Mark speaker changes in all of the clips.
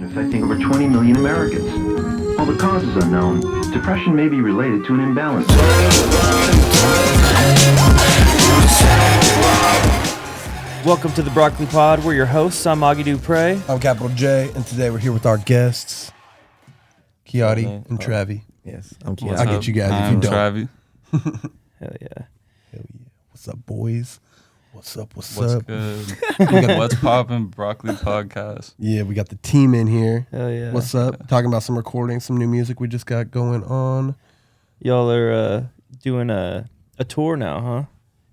Speaker 1: affecting over 20 million Americans. While the cause is unknown, depression may be related to an imbalance.
Speaker 2: Welcome to the Broccoli Pod. We're your hosts. I'm Augie Dupre.
Speaker 3: I'm Capital J, and today we're here with our guests, Kiaatti and Travy.
Speaker 4: Yes, I'm Kiaatti.
Speaker 3: I'll get you guys if you don't.
Speaker 5: Travy.
Speaker 2: Hell yeah.
Speaker 3: Hell yeah. What's up, boys? What's up? What's up?
Speaker 5: Good? What's poppin'? Broccoli Podcast.
Speaker 3: Yeah, we got the team in here.
Speaker 2: Hell yeah.
Speaker 3: What's up? Talking about some recording, some new music we just got going on.
Speaker 2: Y'all are doing a tour now, huh?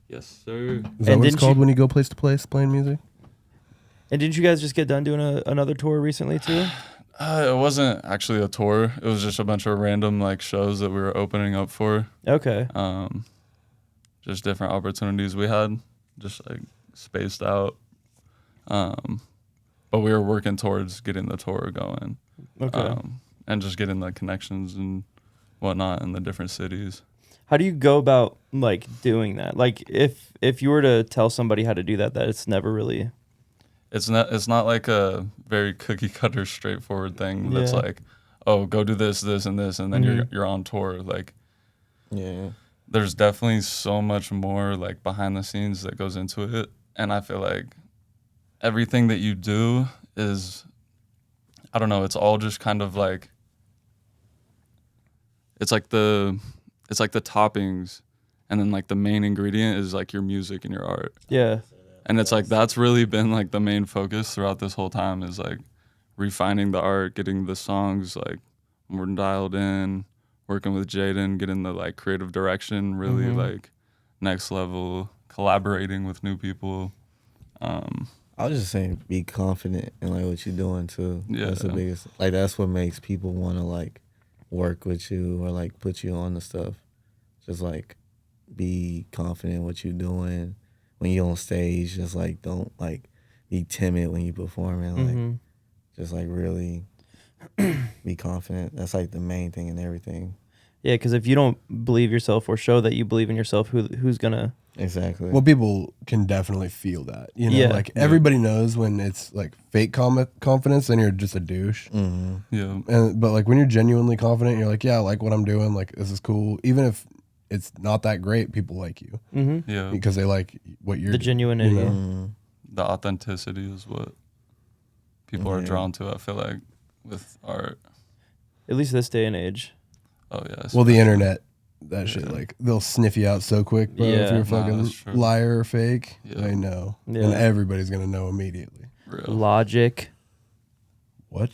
Speaker 5: Yes, sir.
Speaker 3: Is that what it's called when you go place to place playing music?
Speaker 2: And didn't you guys just get done doing another tour recently too?
Speaker 5: It wasn't actually a tour. It was just a bunch of random like shows that we were opening up for.
Speaker 2: Okay.
Speaker 5: Just different opportunities we had, just like spaced out. But we were working towards getting the tour going.
Speaker 2: Okay.
Speaker 5: And just getting the connections and whatnot in the different cities.
Speaker 2: How do you go about like doing that? Like if you were to tell somebody how to do that it's never really.
Speaker 5: It's not like a very cookie cutter straightforward thing that's
Speaker 2: Yeah.
Speaker 5: like, oh, go do this, and this, and then you're on tour. Like,
Speaker 4: Yeah.
Speaker 5: there's definitely so much more like behind the scenes that goes into it, and I feel like everything that you do is, I don't know, it's all just kind of like, it's like the toppings, and then like the main ingredient is like your music and your art.
Speaker 2: Yeah.
Speaker 5: And it's like that's really been like the main focus throughout this whole time is like refining the art, getting the songs like more dialed in, working with Jaden, getting the like creative direction really like next level, collaborating with new people.
Speaker 4: I was just saying, be confident in like what you're doing too.
Speaker 5: Yeah.
Speaker 4: That's the biggest. Like that's what makes people want to like work with you or like put you on the stuff. Just like be confident in what you're doing. When you're on stage, just like don't like be timid when you performing. Like just like really be confident. That's like the main thing in everything.
Speaker 2: Yeah, because if you don't believe yourself or show that you believe in yourself, who's gonna?
Speaker 4: Exactly.
Speaker 3: Well, people can definitely feel that. You know,
Speaker 2: Yeah.
Speaker 3: like everybody knows when it's like fake confidence, then you're just a douche.
Speaker 5: Yeah.
Speaker 3: But like when you're genuinely confident, you're like, yeah, I like what I'm doing. Like this is cool. Even if it's not that great, people like you
Speaker 5: Yeah.
Speaker 3: because they like what you're
Speaker 2: The
Speaker 3: doing,
Speaker 2: genuinity.
Speaker 3: you know?
Speaker 5: The authenticity is what people are drawn to, I feel like, with art.
Speaker 2: At least this day and age.
Speaker 5: Oh yeah.
Speaker 3: Well, the internet, that shit, like they'll sniff you out so quick, bro. If
Speaker 2: Yeah.
Speaker 3: you're a
Speaker 5: Nah,
Speaker 3: fucking
Speaker 5: that's true.
Speaker 3: liar or fake,
Speaker 5: Yeah.
Speaker 3: they know,
Speaker 2: Yeah.
Speaker 3: and everybody's gonna know immediately.
Speaker 5: real.
Speaker 2: Logic.
Speaker 3: What?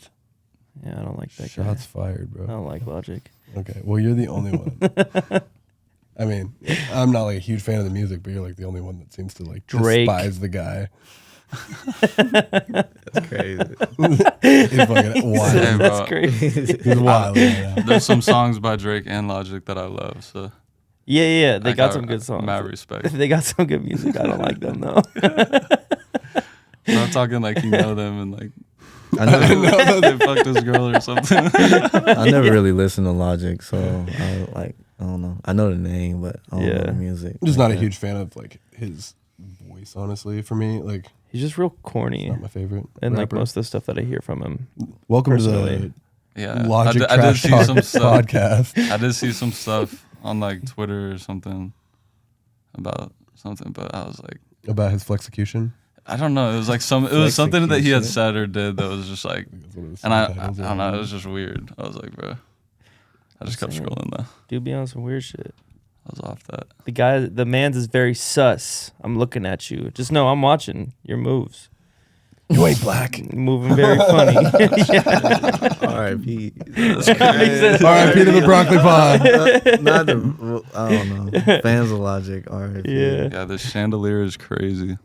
Speaker 2: Yeah, I don't like that
Speaker 3: Shots
Speaker 2: guy.
Speaker 3: fired,
Speaker 2: I
Speaker 3: bro.
Speaker 2: don't like Logic.
Speaker 3: Okay, well, you're the only one. I mean, I'm not like a huge fan of the music, but you're like the only one that seems to like
Speaker 2: Drake.
Speaker 3: despise the guy.
Speaker 4: That's crazy.
Speaker 3: He's fucking wild.
Speaker 5: Hey, bro.
Speaker 2: That's crazy.
Speaker 3: He's wild right now.
Speaker 5: There's some songs by Drake and Logic that I love, so
Speaker 2: Yeah. They
Speaker 5: I
Speaker 2: got some good songs.
Speaker 5: Mad respect.
Speaker 2: They got some good music. I don't like them though.
Speaker 5: I'm not talking like you know them and like
Speaker 4: I never,
Speaker 5: they fucked this girl or something.
Speaker 4: I never really listened to Logic, so I don't know. I know the name, but I don't know the music.
Speaker 3: I'm just not a
Speaker 4: that.
Speaker 3: huge fan of like his voice, honestly. For me, like
Speaker 2: He's just real corny.
Speaker 3: not my favorite.
Speaker 2: And like
Speaker 3: rapper.
Speaker 2: most of the stuff that I hear from him.
Speaker 3: Welcome
Speaker 2: personally.
Speaker 3: to
Speaker 5: Yeah,
Speaker 3: the Logic
Speaker 5: I did
Speaker 3: Trash
Speaker 5: see
Speaker 3: Talk
Speaker 5: some stuff.
Speaker 3: podcast.
Speaker 5: I did see some stuff on like Twitter or something about something, but I was like,
Speaker 3: About his flexecution.
Speaker 5: I don't know. It was like it was something that he had said or did that was just like,
Speaker 3: That's what it was
Speaker 5: and I
Speaker 3: sometimes.
Speaker 5: don't know. It was just weird. I was like, bro, I just kept scrolling though.
Speaker 2: Dude be on some weird shit.
Speaker 5: I was off that.
Speaker 2: The man's is very sus. I'm looking at you. Just know I'm watching your moves.
Speaker 3: You ain't black.
Speaker 2: Moving very funny.
Speaker 4: R.I.P.
Speaker 3: R.I.P. to the Broccoli Pod.
Speaker 4: Not the. I don't know. Fans of Logic. R.I.P.
Speaker 2: Yeah.
Speaker 5: Yeah, this chandelier is crazy.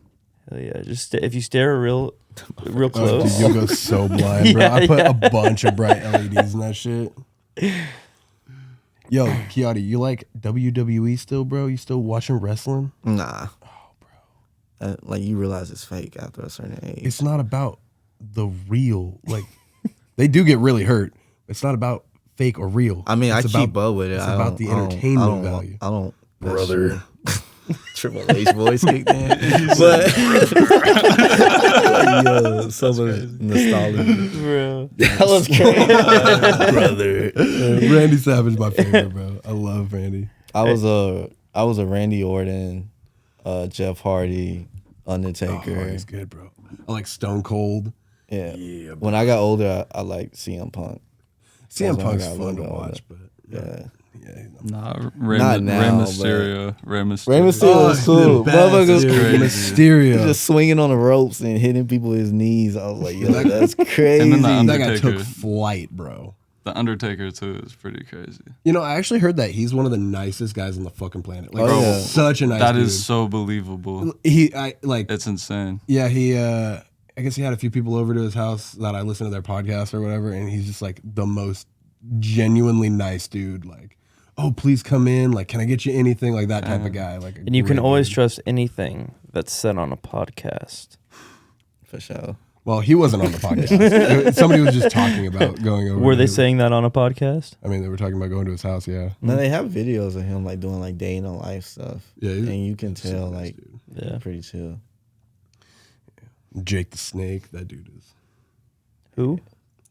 Speaker 2: Hell yeah. Just if you stare real
Speaker 3: Oh,
Speaker 2: close.
Speaker 3: dude, you'll go so blind, bro.
Speaker 2: Yeah,
Speaker 3: I put
Speaker 2: yeah.
Speaker 3: a bunch of bright LEDs in that shit. Yo, Kiaatti, you like WWE still, bro? You still watching wrestling?
Speaker 4: Nah. Oh, bro. Like you realize it's fake after a certain age.
Speaker 3: It's not about the real. Like, they do get really hurt. It's not about fake or real.
Speaker 4: I mean,
Speaker 3: It's
Speaker 4: I keep up with it.
Speaker 3: It's
Speaker 4: I
Speaker 3: about
Speaker 4: don't-
Speaker 3: the
Speaker 4: I don't-
Speaker 3: entertainment
Speaker 4: I don't,
Speaker 3: value.
Speaker 4: I don't. that's
Speaker 3: Brother.
Speaker 4: true. Triple H voice kicked in. But Yo, so much nostalgia.
Speaker 2: Bro.
Speaker 4: That was crazy, brother.
Speaker 3: Randy Savage, my favorite, bro. I love Randy.
Speaker 4: I was a Randy Orton, Jeff Hardy, Undertaker.
Speaker 3: Oh, he's good, bro. I like Stone Cold.
Speaker 4: Yeah.
Speaker 3: Yeah, bro.
Speaker 4: When I got older, I like CM Punk.
Speaker 3: CM
Speaker 4: That's when I
Speaker 3: Punk's
Speaker 4: got a
Speaker 3: fun
Speaker 4: little
Speaker 3: to
Speaker 4: bit
Speaker 3: watch, but
Speaker 4: Yeah.
Speaker 3: yeah.
Speaker 5: Nah,
Speaker 4: Not now,
Speaker 5: Rey
Speaker 4: but-
Speaker 5: Mysterio. Rey Mysterio.
Speaker 4: Rey Mysterio was cool. Motherfuckers
Speaker 3: dude.
Speaker 5: crazy.
Speaker 3: Mysterio.
Speaker 4: just swinging on the ropes and hitting people with his knees. I was like, yo, that's crazy.
Speaker 5: And then the
Speaker 3: that guy
Speaker 5: Undertaker.
Speaker 3: took flight, bro.
Speaker 5: The Undertaker too is pretty crazy.
Speaker 3: You know, I actually heard that he's one of the nicest guys on the fucking planet. Like,
Speaker 4: Oh, yeah.
Speaker 3: such a nice
Speaker 5: That
Speaker 3: dude.
Speaker 5: is so believable.
Speaker 3: It's
Speaker 5: insane.
Speaker 3: yeah, I guess he had a few people over to his house that I listened to their podcast or whatever, and he's just like the most genuinely nice dude. Like, oh, please come in. Like, can I get you anything? Like that type of guy. Like,
Speaker 2: And you can
Speaker 3: great
Speaker 2: always
Speaker 3: dude.
Speaker 2: trust anything that's said on a podcast.
Speaker 4: For sure.
Speaker 3: Well, he wasn't on the podcast. Somebody was just talking about going over.
Speaker 2: Were
Speaker 3: to
Speaker 2: they
Speaker 3: his-
Speaker 2: saying that on a podcast?
Speaker 3: I mean, they were talking about going to his house. Yeah,
Speaker 4: No, they have videos of him like doing like day in the life stuff.
Speaker 3: yeah. he's
Speaker 4: And you can
Speaker 3: super
Speaker 4: tell
Speaker 3: nice
Speaker 4: like
Speaker 3: dude.
Speaker 2: Yeah.
Speaker 4: pretty chill.
Speaker 3: Jake the Snake. That dude is
Speaker 2: Who?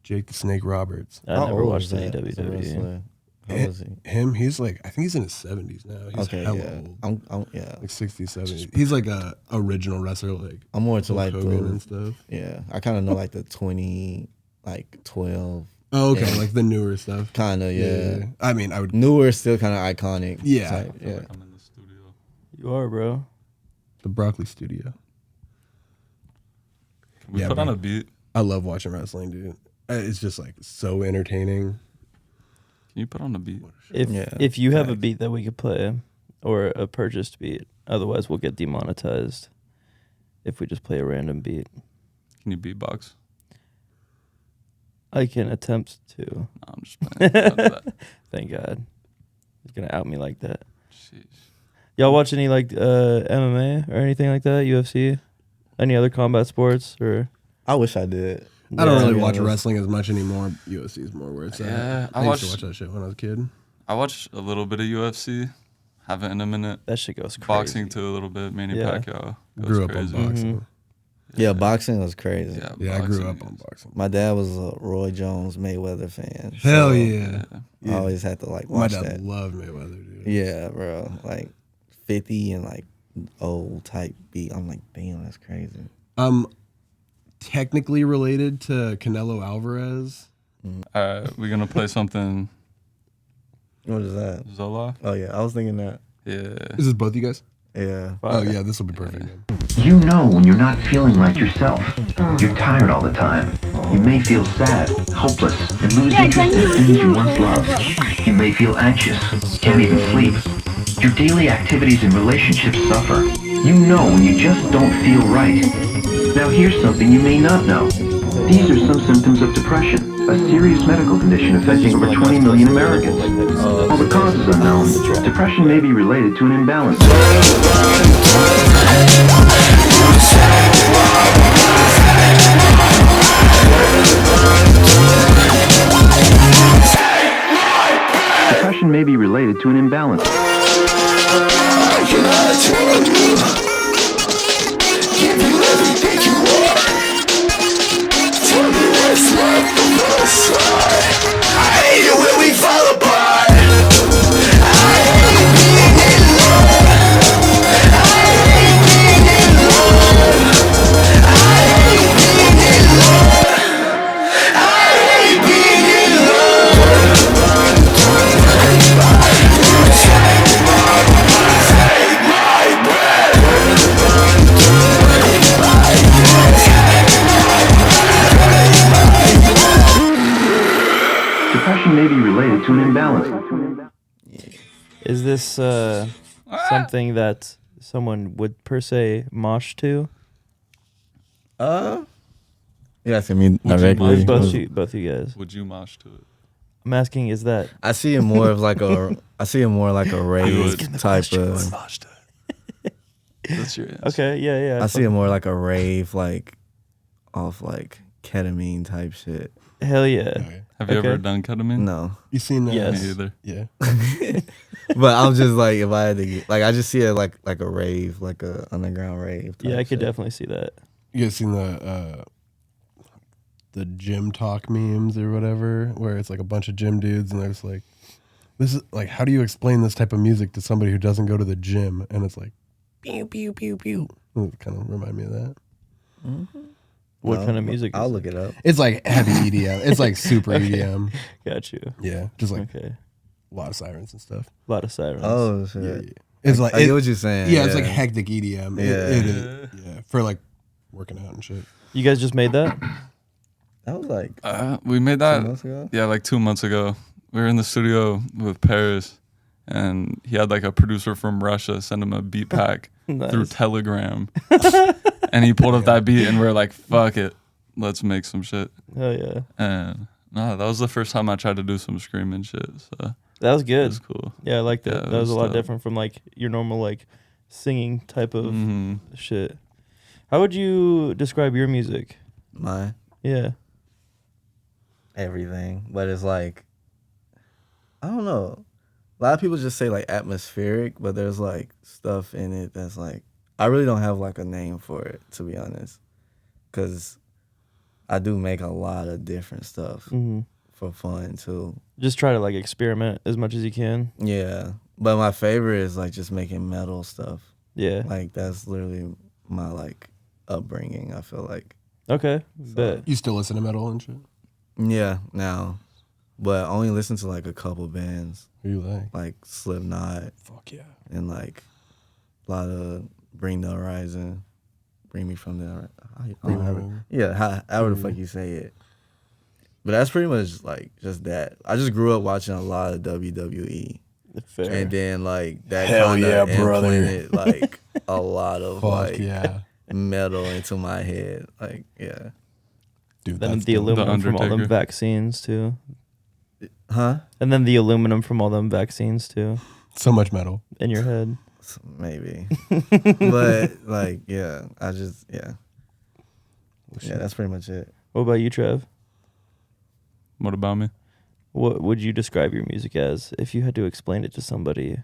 Speaker 3: Jake the Snake Roberts.
Speaker 2: I
Speaker 4: How
Speaker 2: never
Speaker 4: old
Speaker 2: watched
Speaker 4: is
Speaker 2: any
Speaker 4: that as a
Speaker 2: WWE.
Speaker 4: wrestler? How was he?
Speaker 3: Him, he's like, I think he's in his 70s now. He's
Speaker 4: Okay,
Speaker 3: hella
Speaker 4: yeah.
Speaker 3: old.
Speaker 4: I'm yeah.
Speaker 3: Like 60s, 70s. He's like a original wrestler, like
Speaker 4: I'm more to
Speaker 3: Hulk
Speaker 4: like
Speaker 3: Hogan and
Speaker 4: the
Speaker 3: stuff.
Speaker 4: yeah. I kind of know like the 2012
Speaker 3: Oh, okay,
Speaker 4: Yeah.
Speaker 3: like the newer stuff.
Speaker 4: kind of yeah.
Speaker 3: I mean, I would.
Speaker 4: Newer still kind of iconic.
Speaker 3: Yeah.
Speaker 4: type,
Speaker 5: I feel
Speaker 4: yeah.
Speaker 5: like I'm in the studio.
Speaker 2: You are, bro.
Speaker 3: The Broccoli Studio.
Speaker 5: Can we
Speaker 3: Yeah,
Speaker 5: put on
Speaker 3: bro.
Speaker 5: a beat?
Speaker 3: I love watching wrestling, dude. It's just like so entertaining.
Speaker 5: Can you put on a beat?
Speaker 2: If
Speaker 4: Yeah,
Speaker 2: if you have a
Speaker 4: facts.
Speaker 2: beat that we could play, or a purchased beat, otherwise we'll get demonetized if we just play a random beat.
Speaker 5: Can you beatbox?
Speaker 2: I can attempt to.
Speaker 5: No, I'm just playing. Don't do that.
Speaker 2: Thank God. He's gonna out me like that.
Speaker 5: Sheesh.
Speaker 2: Y'all watch any like MMA or anything like that? UFC? Any other combat sports or?
Speaker 4: I wish I did.
Speaker 3: I don't
Speaker 2: Yeah.
Speaker 3: really
Speaker 4: to be
Speaker 3: watch
Speaker 4: honest.
Speaker 3: wresling as much anymore. UFC is more where it's at.
Speaker 5: Yeah,
Speaker 3: I used to watch
Speaker 5: watched-
Speaker 3: that shit when I was a kid.
Speaker 5: I watched a little bit of UFC. Haven't in a minute.
Speaker 2: That shit goes crazy.
Speaker 5: Boxing too a little bit. Manny
Speaker 2: Yeah.
Speaker 5: Pacquiao. Goes
Speaker 3: Grew up
Speaker 5: crazy.
Speaker 3: on boxing.
Speaker 4: Yeah, boxing was crazy.
Speaker 3: Yeah, I grew
Speaker 5: boxing
Speaker 3: up on
Speaker 5: is-
Speaker 3: boxing.
Speaker 4: My dad was a Roy Jones Mayweather fan.
Speaker 3: Hell
Speaker 4: so
Speaker 3: yeah.
Speaker 4: I always had to like
Speaker 3: My
Speaker 4: watch
Speaker 3: dad
Speaker 4: that.
Speaker 3: loved Mayweather, dude.
Speaker 4: Yeah, bro. Like 50 and like old type beat. I'm like, damn, that's crazy.
Speaker 3: Technically related to Canelo Alvarez.
Speaker 5: We're gonna play something.
Speaker 4: What is that?
Speaker 5: Zola.
Speaker 4: Oh yeah, I was thinking that.
Speaker 5: Yeah.
Speaker 3: Is this both you guys?
Speaker 4: Yeah.
Speaker 3: Oh yeah, this will be perfect. Then.
Speaker 1: You know when you're not feeling like yourself. You're tired all the time. You may feel sad, hopeless, and lose interest in things you once loved. You may feel anxious, can't even sleep. Your daily activities and relationships suffer. You know when you just don't feel right. Now here's something you may not know. These are some symptoms of depression, a serious medical condition affecting over 20 million Americans. While the cause is unknown, depression may be related to an imbalance. Depression may be related to an imbalance. Depression may be related to an imbalance.
Speaker 2: Is this something that someone would per se mosh to?
Speaker 4: You asking me
Speaker 5: you
Speaker 4: directly?
Speaker 5: mind?
Speaker 2: Both you guys.
Speaker 5: Would you mosh to it?
Speaker 2: I'm asking, is that
Speaker 4: I see it more of like a rave
Speaker 5: would.
Speaker 4: type of.
Speaker 5: Mosh to it. That's your answer.
Speaker 2: okay? Yeah, yeah.
Speaker 4: I see it more like a rave, like off like ketamine type shit.
Speaker 2: Hell yeah.
Speaker 5: Have you
Speaker 2: Okay.
Speaker 5: ever done ketamine?
Speaker 4: No,
Speaker 3: You seen that?
Speaker 2: Yes.
Speaker 5: Me either.
Speaker 3: Yeah.
Speaker 4: but I'm just like if I had to get, like I just see it like a rave, like a underground rave.
Speaker 2: Yeah,
Speaker 4: type
Speaker 2: I could
Speaker 4: shit.
Speaker 2: definitely see that.
Speaker 3: You guys seen the gym talk memes or whatever, where it's like a bunch of gym dudes and there's like, this is like, how do you explain this type of music to somebody who doesn't go to the gym? And it's like, pew pew pew pew. It kind of remind me of that.
Speaker 4: Mm-hmm.
Speaker 2: What kind of music?
Speaker 4: I'll
Speaker 2: is
Speaker 4: look it up.
Speaker 3: It's like heavy EDM. It's like super EDM.
Speaker 2: Got you.
Speaker 3: Yeah, just like
Speaker 2: Okay.
Speaker 3: a lot of sirens and stuff.
Speaker 2: A lot of sirens.
Speaker 4: Oh, shit.
Speaker 3: Yeah. It's like
Speaker 4: I get what you're saying.
Speaker 3: Yeah, it's like hectic EDM.
Speaker 4: Yeah.
Speaker 3: It is. Yeah, for like working out and shit.
Speaker 2: You guys just made that?
Speaker 4: That was like
Speaker 5: We made
Speaker 4: 2
Speaker 5: that.
Speaker 4: months ago.
Speaker 5: Yeah, like 2 months ago. We were in the studio with Paris, and he had like a producer from Russia send him a beat pack
Speaker 2: Nice.
Speaker 5: through Telegram, and he pulled up that beat, and we're like, "Fuck it, let's make some shit."
Speaker 2: Oh yeah.
Speaker 5: And no, that was the first time I tried to do some screaming shit. So
Speaker 2: That was
Speaker 5: it
Speaker 2: good.
Speaker 5: was cool.
Speaker 2: Yeah, I liked it.
Speaker 5: Yeah,
Speaker 2: That was a lot
Speaker 5: dope.
Speaker 2: different from like your normal like singing type of
Speaker 5: Mhm.
Speaker 2: shit. How would you describe your music?
Speaker 4: Mine,
Speaker 2: Yeah.
Speaker 4: everything, but it's like, I don't know. A lot of people just say like atmospheric, but there's like stuff in it that's like, I really don't have like a name for it, to be honest, because I do make a lot of different stuff
Speaker 2: Hmm.
Speaker 4: for fun too.
Speaker 2: Just try to like experiment as much as you can.
Speaker 4: Yeah, but my favorite is like just making metal stuff.
Speaker 2: Yeah.
Speaker 4: Like that's literally my like upbringing. I feel like.
Speaker 2: Okay. Bet.
Speaker 3: You still listen to metal and shit?
Speaker 4: Yeah, now, but I only listen to like a couple bands,
Speaker 3: Who you
Speaker 4: like Slipknot
Speaker 3: Fuck yeah.
Speaker 4: and like a lot of Bring the Horizon, Bring Me From the Horizon. Yeah, however the fuck you say it. But that's pretty much like just that. I just grew up watching a lot of WWE,
Speaker 2: Fair.
Speaker 4: and then like that
Speaker 3: Hell
Speaker 4: kind
Speaker 3: yeah,
Speaker 4: of
Speaker 3: brother.
Speaker 4: implemented like a lot of
Speaker 3: Fuck
Speaker 4: like
Speaker 3: yeah.
Speaker 4: metal into my head. Like yeah,
Speaker 3: Dude,
Speaker 2: then
Speaker 3: that's
Speaker 2: the
Speaker 3: dope.
Speaker 2: aluminum from all them
Speaker 5: Undertaker.
Speaker 2: vaccines too.
Speaker 4: huh?
Speaker 2: And then the aluminum from all them vaccines too
Speaker 3: So much metal.
Speaker 2: in your head.
Speaker 4: Maybe, but like yeah, I just yeah, that's pretty much it.
Speaker 2: What about you, Trev?
Speaker 5: What about me?
Speaker 2: What would you describe your music as if you had to explain it to somebody?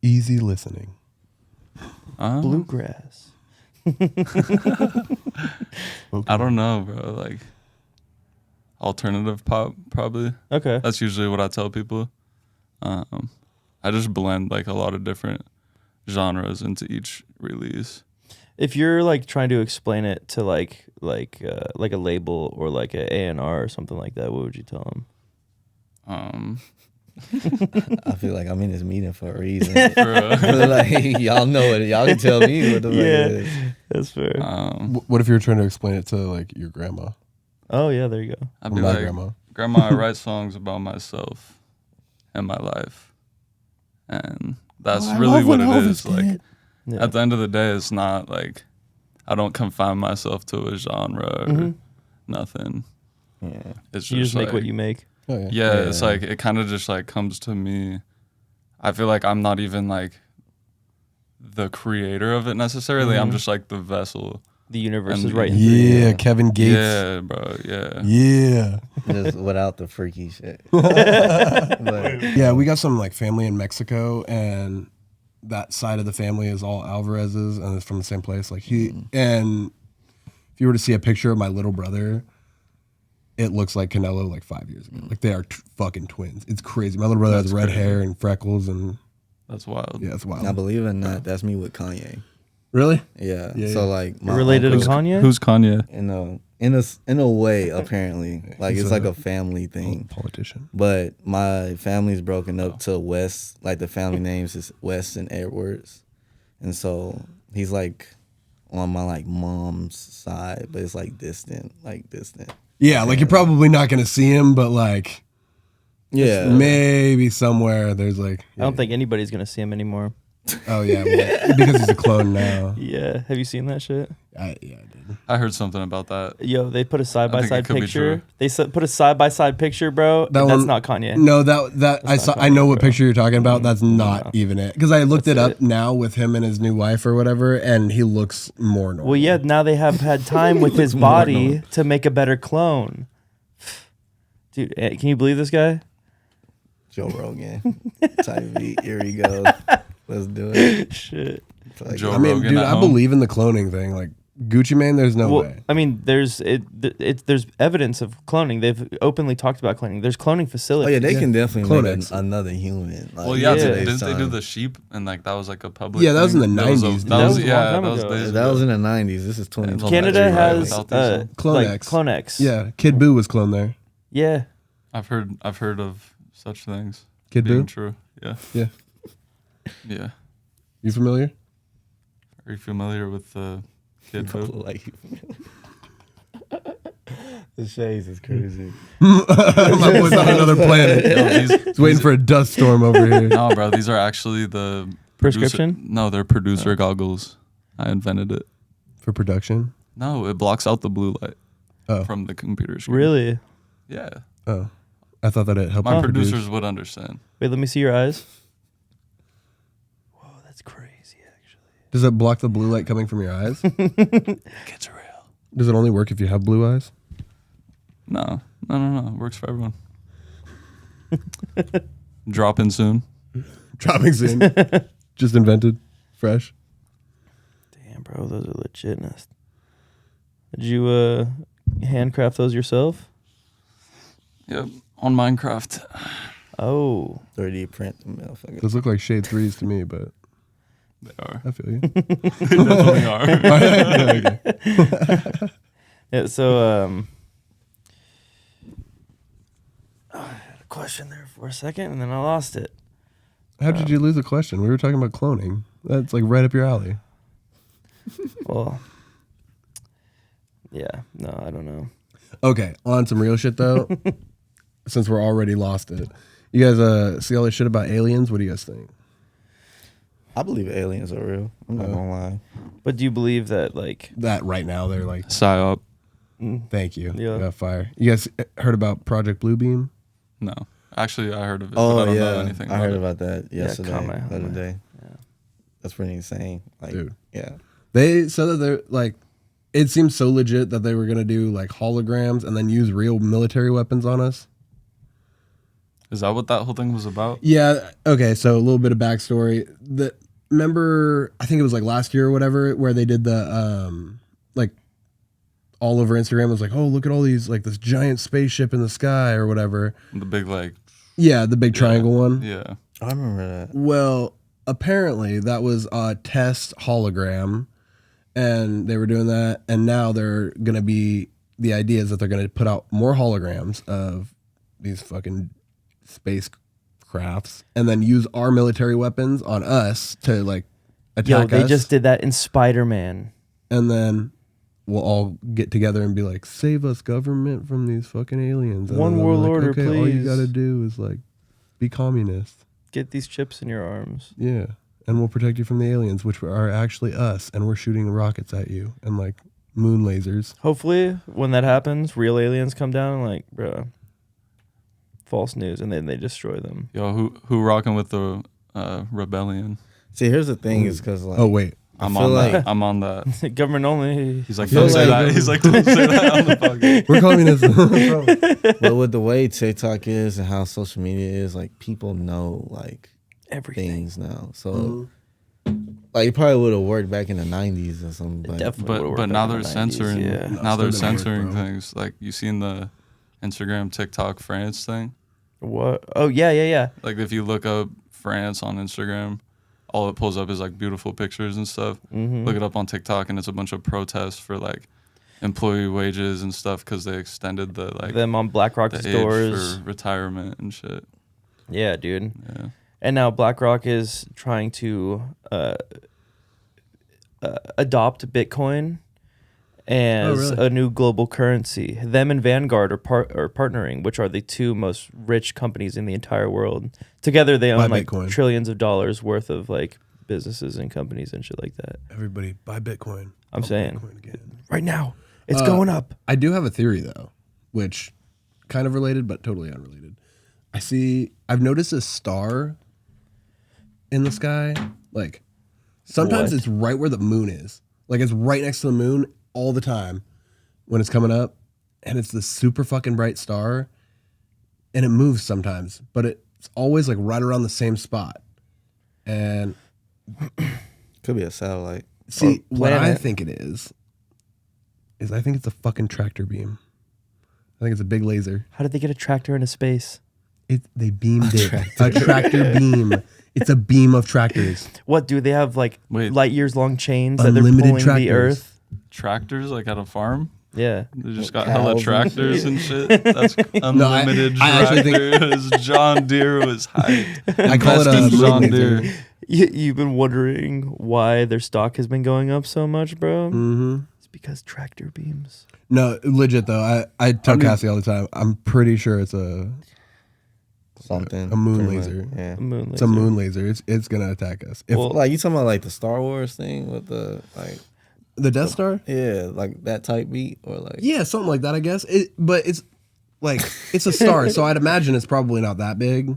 Speaker 3: Easy listening.
Speaker 2: Bluegrass.
Speaker 5: I don't know, bro. Like alternative pop, probably.
Speaker 2: Okay.
Speaker 5: That's usually what I tell people. I just blend like a lot of different genres into each release.
Speaker 2: If you're like trying to explain it to like a label or like a A&R or something like that, what would you tell them?
Speaker 4: I feel like I'm in this meeting for a reason.
Speaker 5: For,
Speaker 4: Like y'all know it. Y'all can tell me what the fuck it is.
Speaker 2: That's fair.
Speaker 3: What if you were trying to explain it to like your grandma
Speaker 2: Oh yeah, there you go.
Speaker 5: I'd
Speaker 3: or
Speaker 5: be
Speaker 3: my
Speaker 5: like,
Speaker 3: grandma?
Speaker 5: Grandma, I write songs about myself and my life. And that's really what it is. Like
Speaker 2: Yeah.
Speaker 5: at the end of the day, it's not like I don't confine myself to a genre or nothing.
Speaker 4: Yeah.
Speaker 5: It's
Speaker 2: You just make
Speaker 5: like,
Speaker 2: what you make.
Speaker 3: Oh yeah.
Speaker 5: Yeah, it's like it kind of just like comes to me. I feel like I'm not even like the creator of it necessarily. I'm just like the vessel.
Speaker 2: The universe
Speaker 5: And-
Speaker 2: is right in through you.
Speaker 3: Yeah, Kevin Gates.
Speaker 5: Yeah, bro. Yeah.
Speaker 3: Yeah.
Speaker 4: Just without the freaky shit. But
Speaker 3: Yeah, we got some like family in Mexico, and that side of the family is all Alvarez's, and it's from the same place. Like and if you were to see a picture of my little brother, it looks like Canelo like 5 years ago. Like they are fucking twins. It's crazy. My little brother has
Speaker 5: That's
Speaker 3: red
Speaker 5: crazy.
Speaker 3: hair and freckles, and
Speaker 5: That's wild.
Speaker 3: yeah, it's wild.
Speaker 4: I believe it or not, that's me with Kanye.
Speaker 3: Really?
Speaker 4: Yeah.
Speaker 3: Yeah,
Speaker 4: So
Speaker 3: yeah.
Speaker 4: like
Speaker 2: You're related to
Speaker 4: uncle-
Speaker 2: Kanye?
Speaker 5: Who's Kanye?
Speaker 4: in a way apparently. Like
Speaker 3: He's
Speaker 4: it's like a family thing.
Speaker 3: Politician.
Speaker 4: But my family's broken up to West. Like the family names is West and Edwards, and so he's like on my like mom's side, but it's like distant.
Speaker 3: Yeah, like you're probably not gonna see him, but like
Speaker 4: Yeah.
Speaker 3: maybe somewhere there's like.
Speaker 2: I don't think anybody's gonna see him anymore.
Speaker 3: Oh yeah, well, because he's a clone now.
Speaker 2: Yeah. Have you seen that shit?
Speaker 3: Yeah, I did.
Speaker 5: I heard something about that.
Speaker 2: Yo, they put a side by side
Speaker 5: could be
Speaker 2: picture.
Speaker 5: true.
Speaker 2: They put a side by side picture, bro.
Speaker 3: That
Speaker 2: That's
Speaker 3: one-
Speaker 2: not Kanye.
Speaker 3: No, that I
Speaker 2: not
Speaker 3: saw.
Speaker 2: Kanye,
Speaker 3: I know what
Speaker 2: bro.
Speaker 3: picture you're talking about. That's not even it. Because I looked
Speaker 2: That's
Speaker 3: it up
Speaker 2: it.
Speaker 3: now with him and his new wife or whatever, and he looks more normal.
Speaker 2: Well, yeah. Now they have had time with his body to make a better clone. Dude, can you believe this guy?
Speaker 4: Joe Rogan type beat. Here we go. Let's do it.
Speaker 2: Shit.
Speaker 4: Like,
Speaker 5: Joe
Speaker 3: I mean,
Speaker 5: Rogan
Speaker 3: dude,
Speaker 5: at
Speaker 3: I
Speaker 5: home.
Speaker 3: believe in the cloning thing. Like Gucci Mane, there's no
Speaker 2: Well,
Speaker 3: way.
Speaker 2: I mean, there's evidence of cloning. They've openly talked about cloning. There's cloning
Speaker 4: oh
Speaker 2: facilities.
Speaker 4: yeah, they can definitely
Speaker 3: Clone
Speaker 4: make
Speaker 3: X.
Speaker 4: another human. Like,
Speaker 5: Well, yeah,
Speaker 2: Yeah.
Speaker 5: didn't they do the sheep and like that was like a public?
Speaker 3: Yeah, that was in
Speaker 5: thing?
Speaker 3: the
Speaker 5: That was
Speaker 3: 90s, dude.
Speaker 5: That was
Speaker 2: That was a long
Speaker 5: yeah,
Speaker 2: time
Speaker 5: that was
Speaker 2: ago.
Speaker 5: days
Speaker 4: that
Speaker 5: ago.
Speaker 4: was in the 90s. This is 2020.
Speaker 2: Canada
Speaker 5: Right,
Speaker 2: has
Speaker 5: without these,
Speaker 3: Clone
Speaker 2: like
Speaker 3: X.
Speaker 2: Clone X.
Speaker 3: Yeah, Kid Boo was cloned there.
Speaker 2: Yeah.
Speaker 5: I've heard of such things
Speaker 3: Kid
Speaker 5: being
Speaker 3: Boo?
Speaker 5: true. Yeah,
Speaker 3: Yeah.
Speaker 5: yeah.
Speaker 3: You familiar?
Speaker 5: Are you familiar with the Kid Boo?
Speaker 4: Like, the shades is crazy.
Speaker 3: My boy's on another planet.
Speaker 5: No,
Speaker 3: He's waiting for a dust storm over here.
Speaker 5: no, bro. These are actually the
Speaker 2: Prescription?
Speaker 5: No, they're producer goggles. I invented it.
Speaker 3: For production?
Speaker 5: No, it blocks out the blue light
Speaker 3: Oh.
Speaker 5: from the computer screen.
Speaker 2: Really?
Speaker 5: Yeah.
Speaker 3: Oh. I thought that it helped
Speaker 5: My
Speaker 3: you produce.
Speaker 5: producers would understand.
Speaker 2: Wait, let me see your eyes. Whoa, that's crazy, actually.
Speaker 3: Does it block the blue light coming from your eyes?
Speaker 5: Kids are real.
Speaker 3: Does it only work if you have blue eyes?
Speaker 5: No. It works for everyone. Dropping soon.
Speaker 3: Dropping soon. Just invented. Fresh.
Speaker 2: Damn, bro, those are legitness. Did you handcraft those yourself?
Speaker 5: Yep. On Minecraft.
Speaker 2: Oh.
Speaker 4: 3D print the motherfucker.
Speaker 3: Those look like shade 3s to me, but
Speaker 5: They are.
Speaker 3: I feel you.
Speaker 5: They definitely are.
Speaker 3: Yeah, okay.
Speaker 2: Yeah, so I had a question there for a second and then I lost it.
Speaker 3: How did you lose a question? We were talking about cloning. That's like right up your alley.
Speaker 2: Well, yeah, no, I don't know.
Speaker 3: Okay, on some real shit though. Since we're already lost it. You guys see all this shit about aliens? What do you guys think?
Speaker 4: I believe aliens are real. I'm not gonna lie.
Speaker 2: But do you believe that, like,
Speaker 3: That right now they're like,
Speaker 5: PSYOP.
Speaker 3: thank you.
Speaker 2: Yeah.
Speaker 3: Got fire. You guys heard about Project Bluebeam?
Speaker 5: No. Actually, I heard of it, but
Speaker 4: Oh
Speaker 5: I don't
Speaker 4: yeah,
Speaker 5: know anything
Speaker 4: I heard
Speaker 5: it.
Speaker 4: about that yesterday.
Speaker 2: comment
Speaker 4: The
Speaker 2: on
Speaker 4: other
Speaker 2: that.
Speaker 4: day. That's pretty insane. Like,
Speaker 3: Dude.
Speaker 4: yeah.
Speaker 3: They said that they're like, it seems so legit that they were gonna do like holograms and then use real military weapons on us.
Speaker 5: Is that what that whole thing was about?
Speaker 3: Yeah. Okay. So a little bit of backstory. Remember, I think it was like last year or whatever, where they did the like all over Instagram was like, oh, look at all these, like this giant spaceship in the sky or whatever.
Speaker 5: The big
Speaker 3: Yeah, the big triangle one.
Speaker 5: yeah.
Speaker 4: I remember that.
Speaker 3: Well, apparently that was a test hologram, and they were doing that, and now they're gonna be, the idea is that they're gonna put out more holograms of these fucking space crafts, and then use our military weapons on us to like
Speaker 2: yo,
Speaker 3: attack
Speaker 2: they
Speaker 3: us,
Speaker 2: just did that in Spider-Man.
Speaker 3: and then we'll all get together and be like, save us, government, from these fucking aliens. And
Speaker 2: One
Speaker 3: then they'll be
Speaker 2: world order,
Speaker 3: okay, all you
Speaker 2: please.
Speaker 3: gotta do is like be communist.
Speaker 2: Get these chips in your arms.
Speaker 3: Yeah. And we'll protect you from the aliens, which are actually us, and we're shooting rockets at you and like moon lasers.
Speaker 2: Hopefully, when that happens, real aliens come down and like, bro, false news, and then they destroy them.
Speaker 5: Yo, who rocking with the rebellion?
Speaker 4: See, here's the thing, is because like,
Speaker 3: Oh wait,
Speaker 5: I'm
Speaker 4: feel
Speaker 5: on
Speaker 4: like-
Speaker 5: that. I'm on that.
Speaker 2: Government only.
Speaker 5: He's like,
Speaker 3: feel
Speaker 5: don't say
Speaker 3: like-
Speaker 5: that. He's like, don't say that on the podcast.
Speaker 3: we're communists.
Speaker 4: but with the way TikTok is and how social media is, like people know like
Speaker 2: Everything.
Speaker 4: things now. So like it probably would have worked back in the 90s or something. But
Speaker 2: Definitely would've
Speaker 5: But
Speaker 2: worked
Speaker 5: now
Speaker 2: back in
Speaker 5: they're
Speaker 2: the 90s,
Speaker 5: censoring.
Speaker 2: yeah.
Speaker 5: Now they're
Speaker 3: still didn't work,
Speaker 5: censoring
Speaker 3: bro.
Speaker 5: things. Like you seen the Instagram, TikTok, France thing.
Speaker 2: What? Oh, yeah.
Speaker 5: Like if you look up France on Instagram, all it pulls up is like beautiful pictures and stuff.
Speaker 2: Mm-hmm.
Speaker 5: Look it up on TikTok, and it's a bunch of protests for like employee wages and stuff because they extended the like
Speaker 2: Them on BlackRock's
Speaker 5: the
Speaker 2: doors.
Speaker 5: age for retirement and shit.
Speaker 2: Yeah, dude.
Speaker 5: Yeah.
Speaker 2: And now BlackRock is trying to adopt Bitcoin as
Speaker 3: really?
Speaker 2: a new global currency. Them and Vanguard are partnering, which are the two most rich companies in the entire world. Together, they own
Speaker 3: Buy
Speaker 2: like
Speaker 3: Bitcoin.
Speaker 2: trillions of dollars worth of like businesses and companies and shit like that.
Speaker 3: Everybody buy Bitcoin.
Speaker 2: I'm
Speaker 3: Buy
Speaker 2: saying.
Speaker 3: Bitcoin again.
Speaker 2: Right now, it's going up.
Speaker 3: I do have a theory though, which kind of related but totally unrelated. I've noticed a star in the sky. Like sometimes
Speaker 2: What?
Speaker 3: it's right where the moon is. Like it's right next to the moon all the time when it's coming up, and it's this super fucking bright star, and it moves sometimes, but it's always like right around the same spot. And
Speaker 4: Could be a satellite.
Speaker 3: see, what I
Speaker 2: planet.
Speaker 3: think it is I think it's a fucking tractor beam. I think it's a big laser.
Speaker 2: How did they get a tractor into space?
Speaker 3: They beamed it. A tractor beam. It's a beam of tractors.
Speaker 2: What do they have like
Speaker 5: Wait.
Speaker 2: light years long chains that they're
Speaker 3: Unlimited
Speaker 2: pulling the
Speaker 3: tractors.
Speaker 2: Earth?
Speaker 5: Tractors like at a farm.
Speaker 2: Yeah.
Speaker 5: They just got
Speaker 4: Cows
Speaker 5: hella
Speaker 4: and
Speaker 5: tractors and shit. That's unlimited
Speaker 3: I actually think-
Speaker 5: tractors. John Deere was hyped.
Speaker 3: I call it a
Speaker 5: Invest in John
Speaker 3: moon
Speaker 5: Deere.
Speaker 3: laser.
Speaker 2: You've been wondering why their stock has been going up so much, bro?
Speaker 3: Mm-hmm.
Speaker 2: It's because tractor beams.
Speaker 3: No, legit though. I tell Cassie all the time. I'm pretty sure it's a
Speaker 4: Something.
Speaker 3: A moon
Speaker 4: pretty much,
Speaker 3: laser.
Speaker 4: Yeah.
Speaker 2: A moon laser.
Speaker 3: it's a moon laser. It's gonna attack us. If
Speaker 2: Well,
Speaker 4: Like you talking about like the Star Wars thing with the like
Speaker 3: the Death Star,
Speaker 4: yeah, like that type beat or like
Speaker 3: yeah, something like that. I guess. But it's like it's a star, so I'd imagine it's probably not that big.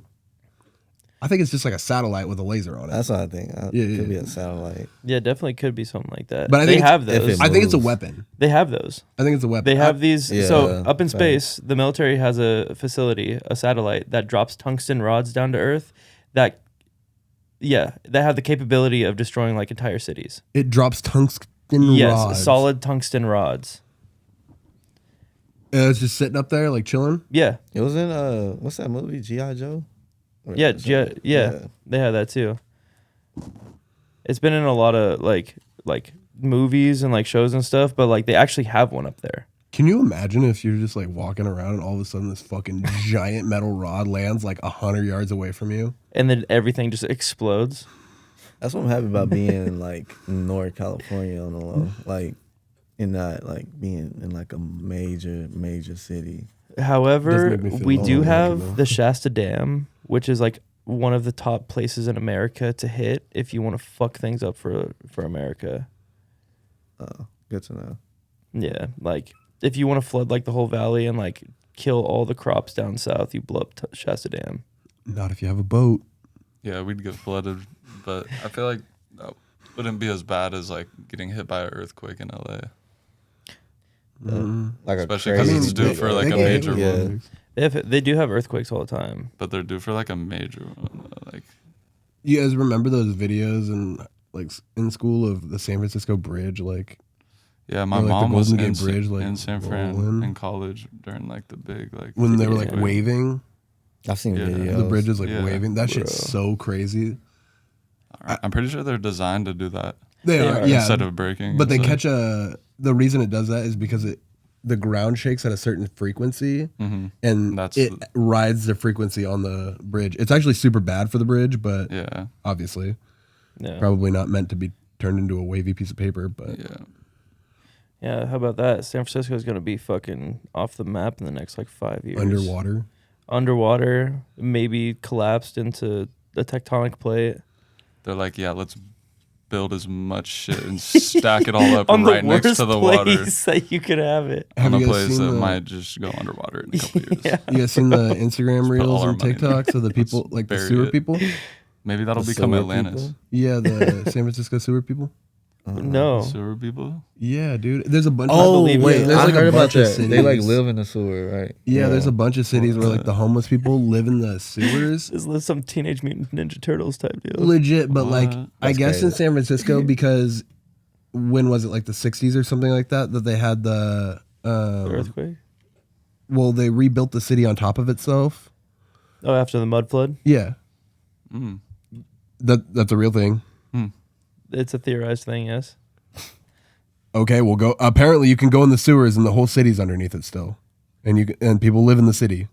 Speaker 3: I think it's just like a satellite with a laser on it.
Speaker 4: that's what I think.
Speaker 3: Yeah,
Speaker 4: It
Speaker 3: yeah,
Speaker 4: could be
Speaker 3: yeah.
Speaker 4: a satellite.
Speaker 2: yeah, definitely could be something like that.
Speaker 3: But I
Speaker 2: they
Speaker 3: think
Speaker 2: have
Speaker 4: if
Speaker 2: those.
Speaker 4: it
Speaker 3: I think it's a
Speaker 4: moves.
Speaker 3: weapon.
Speaker 2: They have those.
Speaker 3: I think it's a weapon.
Speaker 2: They have these.
Speaker 4: Yeah,
Speaker 2: so up in
Speaker 4: facts.
Speaker 2: space, the military has a facility, a satellite that drops tungsten rods down to Earth. That have the capability of destroying like entire cities.
Speaker 3: It drops tungsten
Speaker 2: Yes,
Speaker 3: rods.
Speaker 2: solid tungsten rods.
Speaker 3: It's just sitting up there like chilling.
Speaker 2: Yeah,
Speaker 4: It was in what's that movie? G.I. Joe? Or
Speaker 2: yeah,
Speaker 4: something?
Speaker 2: yeah. They have that too. It's been in a lot of like movies and like shows and stuff, but like they actually have one up there.
Speaker 3: Can you imagine if you're just like walking around and all of a sudden this fucking giant metal rod lands like 100 yards away from you?
Speaker 2: And then everything just explodes.
Speaker 4: That's what I'm happy about being in like North California on the low. Like in not like being in like a major city.
Speaker 2: However,
Speaker 3: Doesn't make me feel
Speaker 2: we
Speaker 3: all
Speaker 2: do
Speaker 3: American,
Speaker 2: have
Speaker 3: though.
Speaker 2: the Shasta Dam, which is like one of the top places in America to hit if you want to fuck things up for America.
Speaker 4: Good to know.
Speaker 2: Yeah, like if you want to flood like the whole valley and like kill all the crops down south, you blow up Shasta Dam.
Speaker 3: Not if you have a boat.
Speaker 5: Yeah, we'd get flooded, but I feel like that wouldn't be as bad as like getting hit by an earthquake in LA.
Speaker 4: Like
Speaker 5: Especially
Speaker 4: a
Speaker 5: 'cause
Speaker 4: crazy
Speaker 5: it's due for, like, a
Speaker 3: get
Speaker 5: major
Speaker 3: hit.
Speaker 5: one.
Speaker 2: They do have earthquakes all the time.
Speaker 5: But they're due for like a major one. Like,
Speaker 3: You guys remember those videos in school of the San Francisco Bridge? Like,
Speaker 5: yeah, my
Speaker 3: Or, like, the
Speaker 5: mom was
Speaker 3: Golden
Speaker 5: in,
Speaker 3: Gate Bridge, like,
Speaker 5: in San Fran
Speaker 3: rolling.
Speaker 5: in college during like the big like
Speaker 3: when they were like
Speaker 5: earthquake.
Speaker 3: waving,
Speaker 4: I've seen
Speaker 5: Yeah.
Speaker 4: videos.
Speaker 3: the bridge is like
Speaker 5: Yeah.
Speaker 3: waving. That shit's
Speaker 4: Bro.
Speaker 3: so crazy.
Speaker 5: I'm pretty sure they're designed to do that
Speaker 3: They are,
Speaker 2: are.
Speaker 3: yeah.
Speaker 5: instead of breaking.
Speaker 3: But they
Speaker 5: It's like-
Speaker 3: catch the reason it does that is because the ground shakes at a certain frequency
Speaker 5: Mhm.
Speaker 3: and
Speaker 5: That's
Speaker 3: it rides the frequency on the bridge. It's actually super bad for the bridge, but
Speaker 5: Yeah,
Speaker 3: obviously
Speaker 2: Yeah.
Speaker 3: probably not meant to be turned into a wavy piece of paper. But
Speaker 5: yeah.
Speaker 2: Yeah, how about that? San Francisco is going to be fucking off the map in the next like 5 years. Underwater, maybe collapsed into a tectonic plate.
Speaker 5: They're like, yeah, let's build as much shit and stack it all up
Speaker 2: On
Speaker 5: right
Speaker 2: the
Speaker 5: next
Speaker 2: worst
Speaker 5: to the water
Speaker 2: place that you could have it.
Speaker 5: on
Speaker 3: Have
Speaker 5: a
Speaker 3: you guys
Speaker 5: place
Speaker 3: seen
Speaker 5: that
Speaker 3: the-
Speaker 5: might just go underwater in a couple years.
Speaker 2: Yeah.
Speaker 3: You guys seen the Instagram
Speaker 5: put all
Speaker 3: reels
Speaker 5: our
Speaker 3: and
Speaker 5: money in
Speaker 3: TikToks of the
Speaker 5: Let's
Speaker 3: people, like the
Speaker 5: bury
Speaker 3: sewer
Speaker 5: it.
Speaker 3: people?
Speaker 5: Maybe that'll
Speaker 4: The
Speaker 5: become
Speaker 4: sewer
Speaker 5: Atlantis.
Speaker 4: people?
Speaker 3: Yeah, the San Francisco sewer people.
Speaker 2: No.
Speaker 5: Sewer people?
Speaker 3: Yeah, dude. There's a bunch.
Speaker 4: Oh
Speaker 3: of,
Speaker 2: believe
Speaker 4: wait,
Speaker 2: it.
Speaker 3: there's
Speaker 4: I
Speaker 3: like a
Speaker 4: heard about
Speaker 3: bunch of
Speaker 4: that. They like
Speaker 3: cities.
Speaker 4: live in the sewer, right?
Speaker 3: Yeah, there's a bunch of cities where like the homeless people live in the sewers.
Speaker 2: This is some Teenage Mutant Ninja Turtles type deal.
Speaker 3: Legit, but like
Speaker 5: What?
Speaker 3: I
Speaker 4: That's
Speaker 3: guess in
Speaker 4: crazy.
Speaker 3: San Francisco because when was it, like the 60s or something like that they had the
Speaker 2: Earthquake?
Speaker 3: well, they rebuilt the city on top of itself.
Speaker 2: Oh, after the mud flood?
Speaker 3: Yeah,
Speaker 5: Mm.
Speaker 3: that's a real thing.
Speaker 2: It's a theorized thing, yes.
Speaker 3: Okay, we'll go. Apparently, you can go in the sewers and the whole city's underneath it still, and people live in the city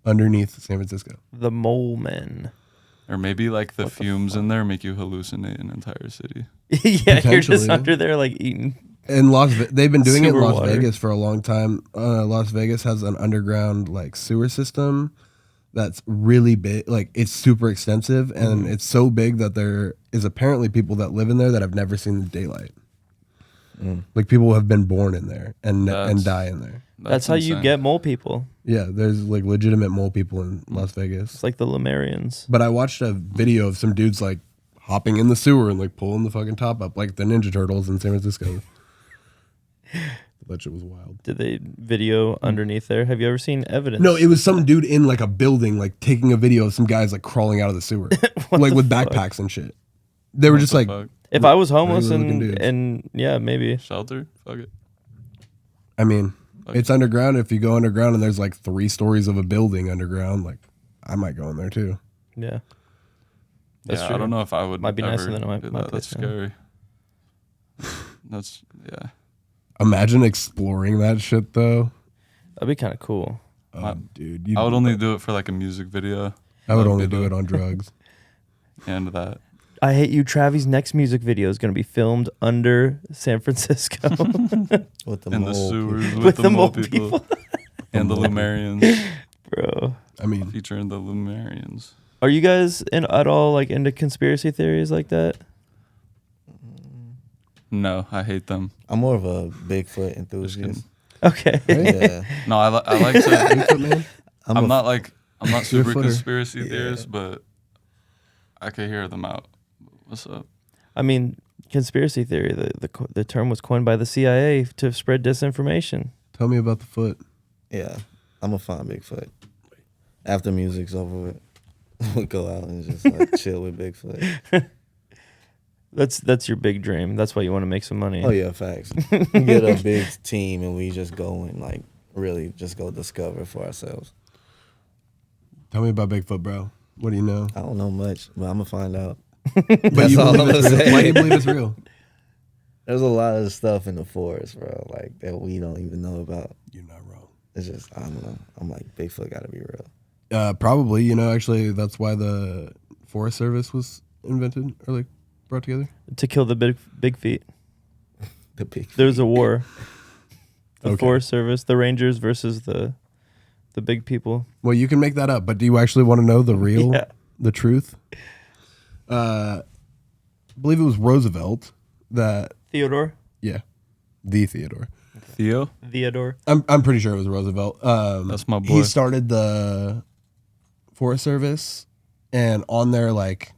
Speaker 3: underneath San Francisco.
Speaker 2: The Mole Men.
Speaker 5: Or maybe like the fumes in there make you hallucinate an entire city.
Speaker 2: Yeah, you're just
Speaker 3: Potentially.
Speaker 2: under there like eating.
Speaker 3: In they've been doing it in
Speaker 2: Sewer
Speaker 3: Las
Speaker 2: water.
Speaker 3: Vegas for a long time. Las Vegas has an underground like sewer system that's really big. Like it's super extensive, and
Speaker 2: Mm-hmm.
Speaker 3: it's so big that there is apparently people that live in there that have never seen the daylight. Like people have been born in there and
Speaker 5: That's-
Speaker 3: die in there.
Speaker 2: That's how you
Speaker 5: insane.
Speaker 2: get mole people.
Speaker 3: Yeah, there's like legitimate mole people in Las Vegas.
Speaker 2: It's like the Lemurians.
Speaker 3: But I watched a video of some dudes like hopping in the sewer and like pulling the fucking top up like the Ninja Turtles in San Francisco. That shit was wild.
Speaker 2: Did they video underneath there? Have you ever seen evidence?
Speaker 3: No, it was some dude in like a building, like taking a video of some guys like crawling out of the sewer, like with backpacks and shit. They were just like,
Speaker 2: if I was homeless
Speaker 3: regular looking dudes.
Speaker 2: and yeah, maybe.
Speaker 5: Shelter? Fuck it.
Speaker 3: I mean, it's underground. If you go underground and there's like 3 stories of a building underground, like I might go in there too.
Speaker 2: Yeah. That's true.
Speaker 5: I don't know if I would.
Speaker 2: Might be
Speaker 5: ever
Speaker 2: nicer than my
Speaker 5: do
Speaker 2: place.
Speaker 5: that. That's scary. That's
Speaker 3: Imagine exploring that shit though.
Speaker 2: That'd be kind of cool.
Speaker 3: Dude,
Speaker 5: I would only do it for like a music video.
Speaker 3: I would only do it on drugs.
Speaker 5: And that.
Speaker 2: I Hate You Travy's next music video is going to be filmed under San Francisco.
Speaker 4: With the
Speaker 5: In the
Speaker 4: mole
Speaker 5: sewers
Speaker 4: people.
Speaker 5: with the mole people. And the Lumerians.
Speaker 2: Bro.
Speaker 3: I mean,
Speaker 5: Featuring the Lumerians.
Speaker 2: Are you guys at all like into conspiracy theories like that?
Speaker 5: No, I hate them.
Speaker 4: I'm more of a Bigfoot enthusiast.
Speaker 2: Okay.
Speaker 4: Yeah.
Speaker 5: No, I like to.
Speaker 3: Bigfoot, man.
Speaker 5: I'm not super
Speaker 3: footer.
Speaker 5: conspiracy theorist, but I could hear them out. What's up?
Speaker 2: I mean, conspiracy theory, the term was coined by the CIA to spread disinformation.
Speaker 3: Tell me about the foot.
Speaker 4: Yeah. I'm a fine Bigfoot. After music's over with, we go out and just like chill with Bigfoot.
Speaker 2: That's your big dream. That's why you want to make some money.
Speaker 4: Oh yeah, facts. We get a big team and we just go and like really just go discover for ourselves.
Speaker 3: Tell me about Bigfoot, bro. What do you know?
Speaker 4: I don't know much, but I'm gonna find out.
Speaker 3: But
Speaker 4: That's
Speaker 3: you
Speaker 4: all
Speaker 3: believe
Speaker 4: I'm
Speaker 3: it's
Speaker 4: gonna
Speaker 3: real?
Speaker 4: say.
Speaker 3: Why do you believe it's real?
Speaker 4: There's a lot of stuff in the forest, bro, like that we don't even know about.
Speaker 3: You're not wrong.
Speaker 4: It's just I don't know. I'm like Bigfoot gotta be real.
Speaker 3: Probably, actually that's why the Forest Service was invented or like brought together.
Speaker 2: To kill the big feet.
Speaker 4: The big
Speaker 2: There's a war. The
Speaker 3: Okay.
Speaker 2: Forest Service, the Rangers versus the big people.
Speaker 3: Well, you can make that up, but do you actually want to know the real,
Speaker 2: Yeah.
Speaker 3: the truth? I believe it was Roosevelt that,
Speaker 2: Theodore?
Speaker 3: the Theodore.
Speaker 2: Theodore.
Speaker 3: I'm pretty sure it was Roosevelt.
Speaker 5: That's my boy.
Speaker 3: He started the Forest Service, and on their like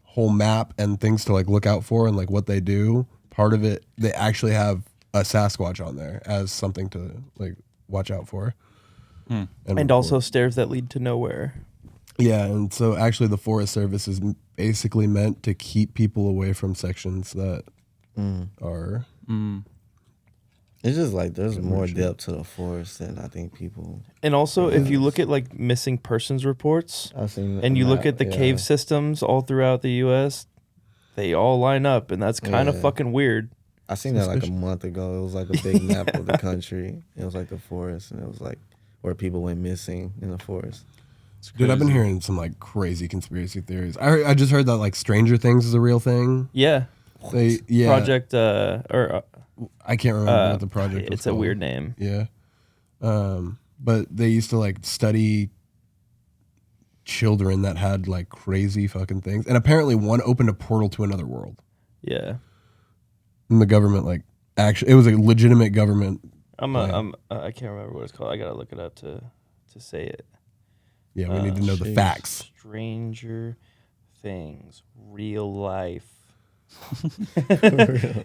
Speaker 3: whole map and things to like look out for and like what they do, part of it they actually have a Sasquatch on there as something to like watch out for.
Speaker 2: And
Speaker 3: report.
Speaker 2: also stairs that lead to nowhere.
Speaker 3: Yeah, and so actually the Forest Service is basically meant to keep people away from sections that are.
Speaker 4: It's just like there's more depth to the forest than I think people.
Speaker 2: And also, if you look at like missing persons reports,
Speaker 4: I've seen
Speaker 2: and you look
Speaker 4: that,
Speaker 2: at the
Speaker 4: yeah.
Speaker 2: cave systems all throughout the U.S., they all line up, and that's kind of
Speaker 4: Yeah.
Speaker 2: fucking weird.
Speaker 4: I seen that like a month ago. It was like a big map of the country. It was like the forest, and it was like where people went missing in the forest.
Speaker 3: Dude, I've been hearing some like crazy conspiracy theories. I just heard that like Stranger Things is a real thing.
Speaker 2: Yeah. Project
Speaker 3: I can't remember what the project was
Speaker 2: it's a
Speaker 3: called.
Speaker 2: weird name.
Speaker 3: Yeah. But they used to like study children that had like crazy fucking things. And apparently one opened a portal to another world.
Speaker 2: Yeah.
Speaker 3: And the government like actually it was a legitimate government.
Speaker 2: I can't remember what it's called. I gotta look it up to say it.
Speaker 3: Yeah, we need to know the facts.
Speaker 2: Stranger Things, real life.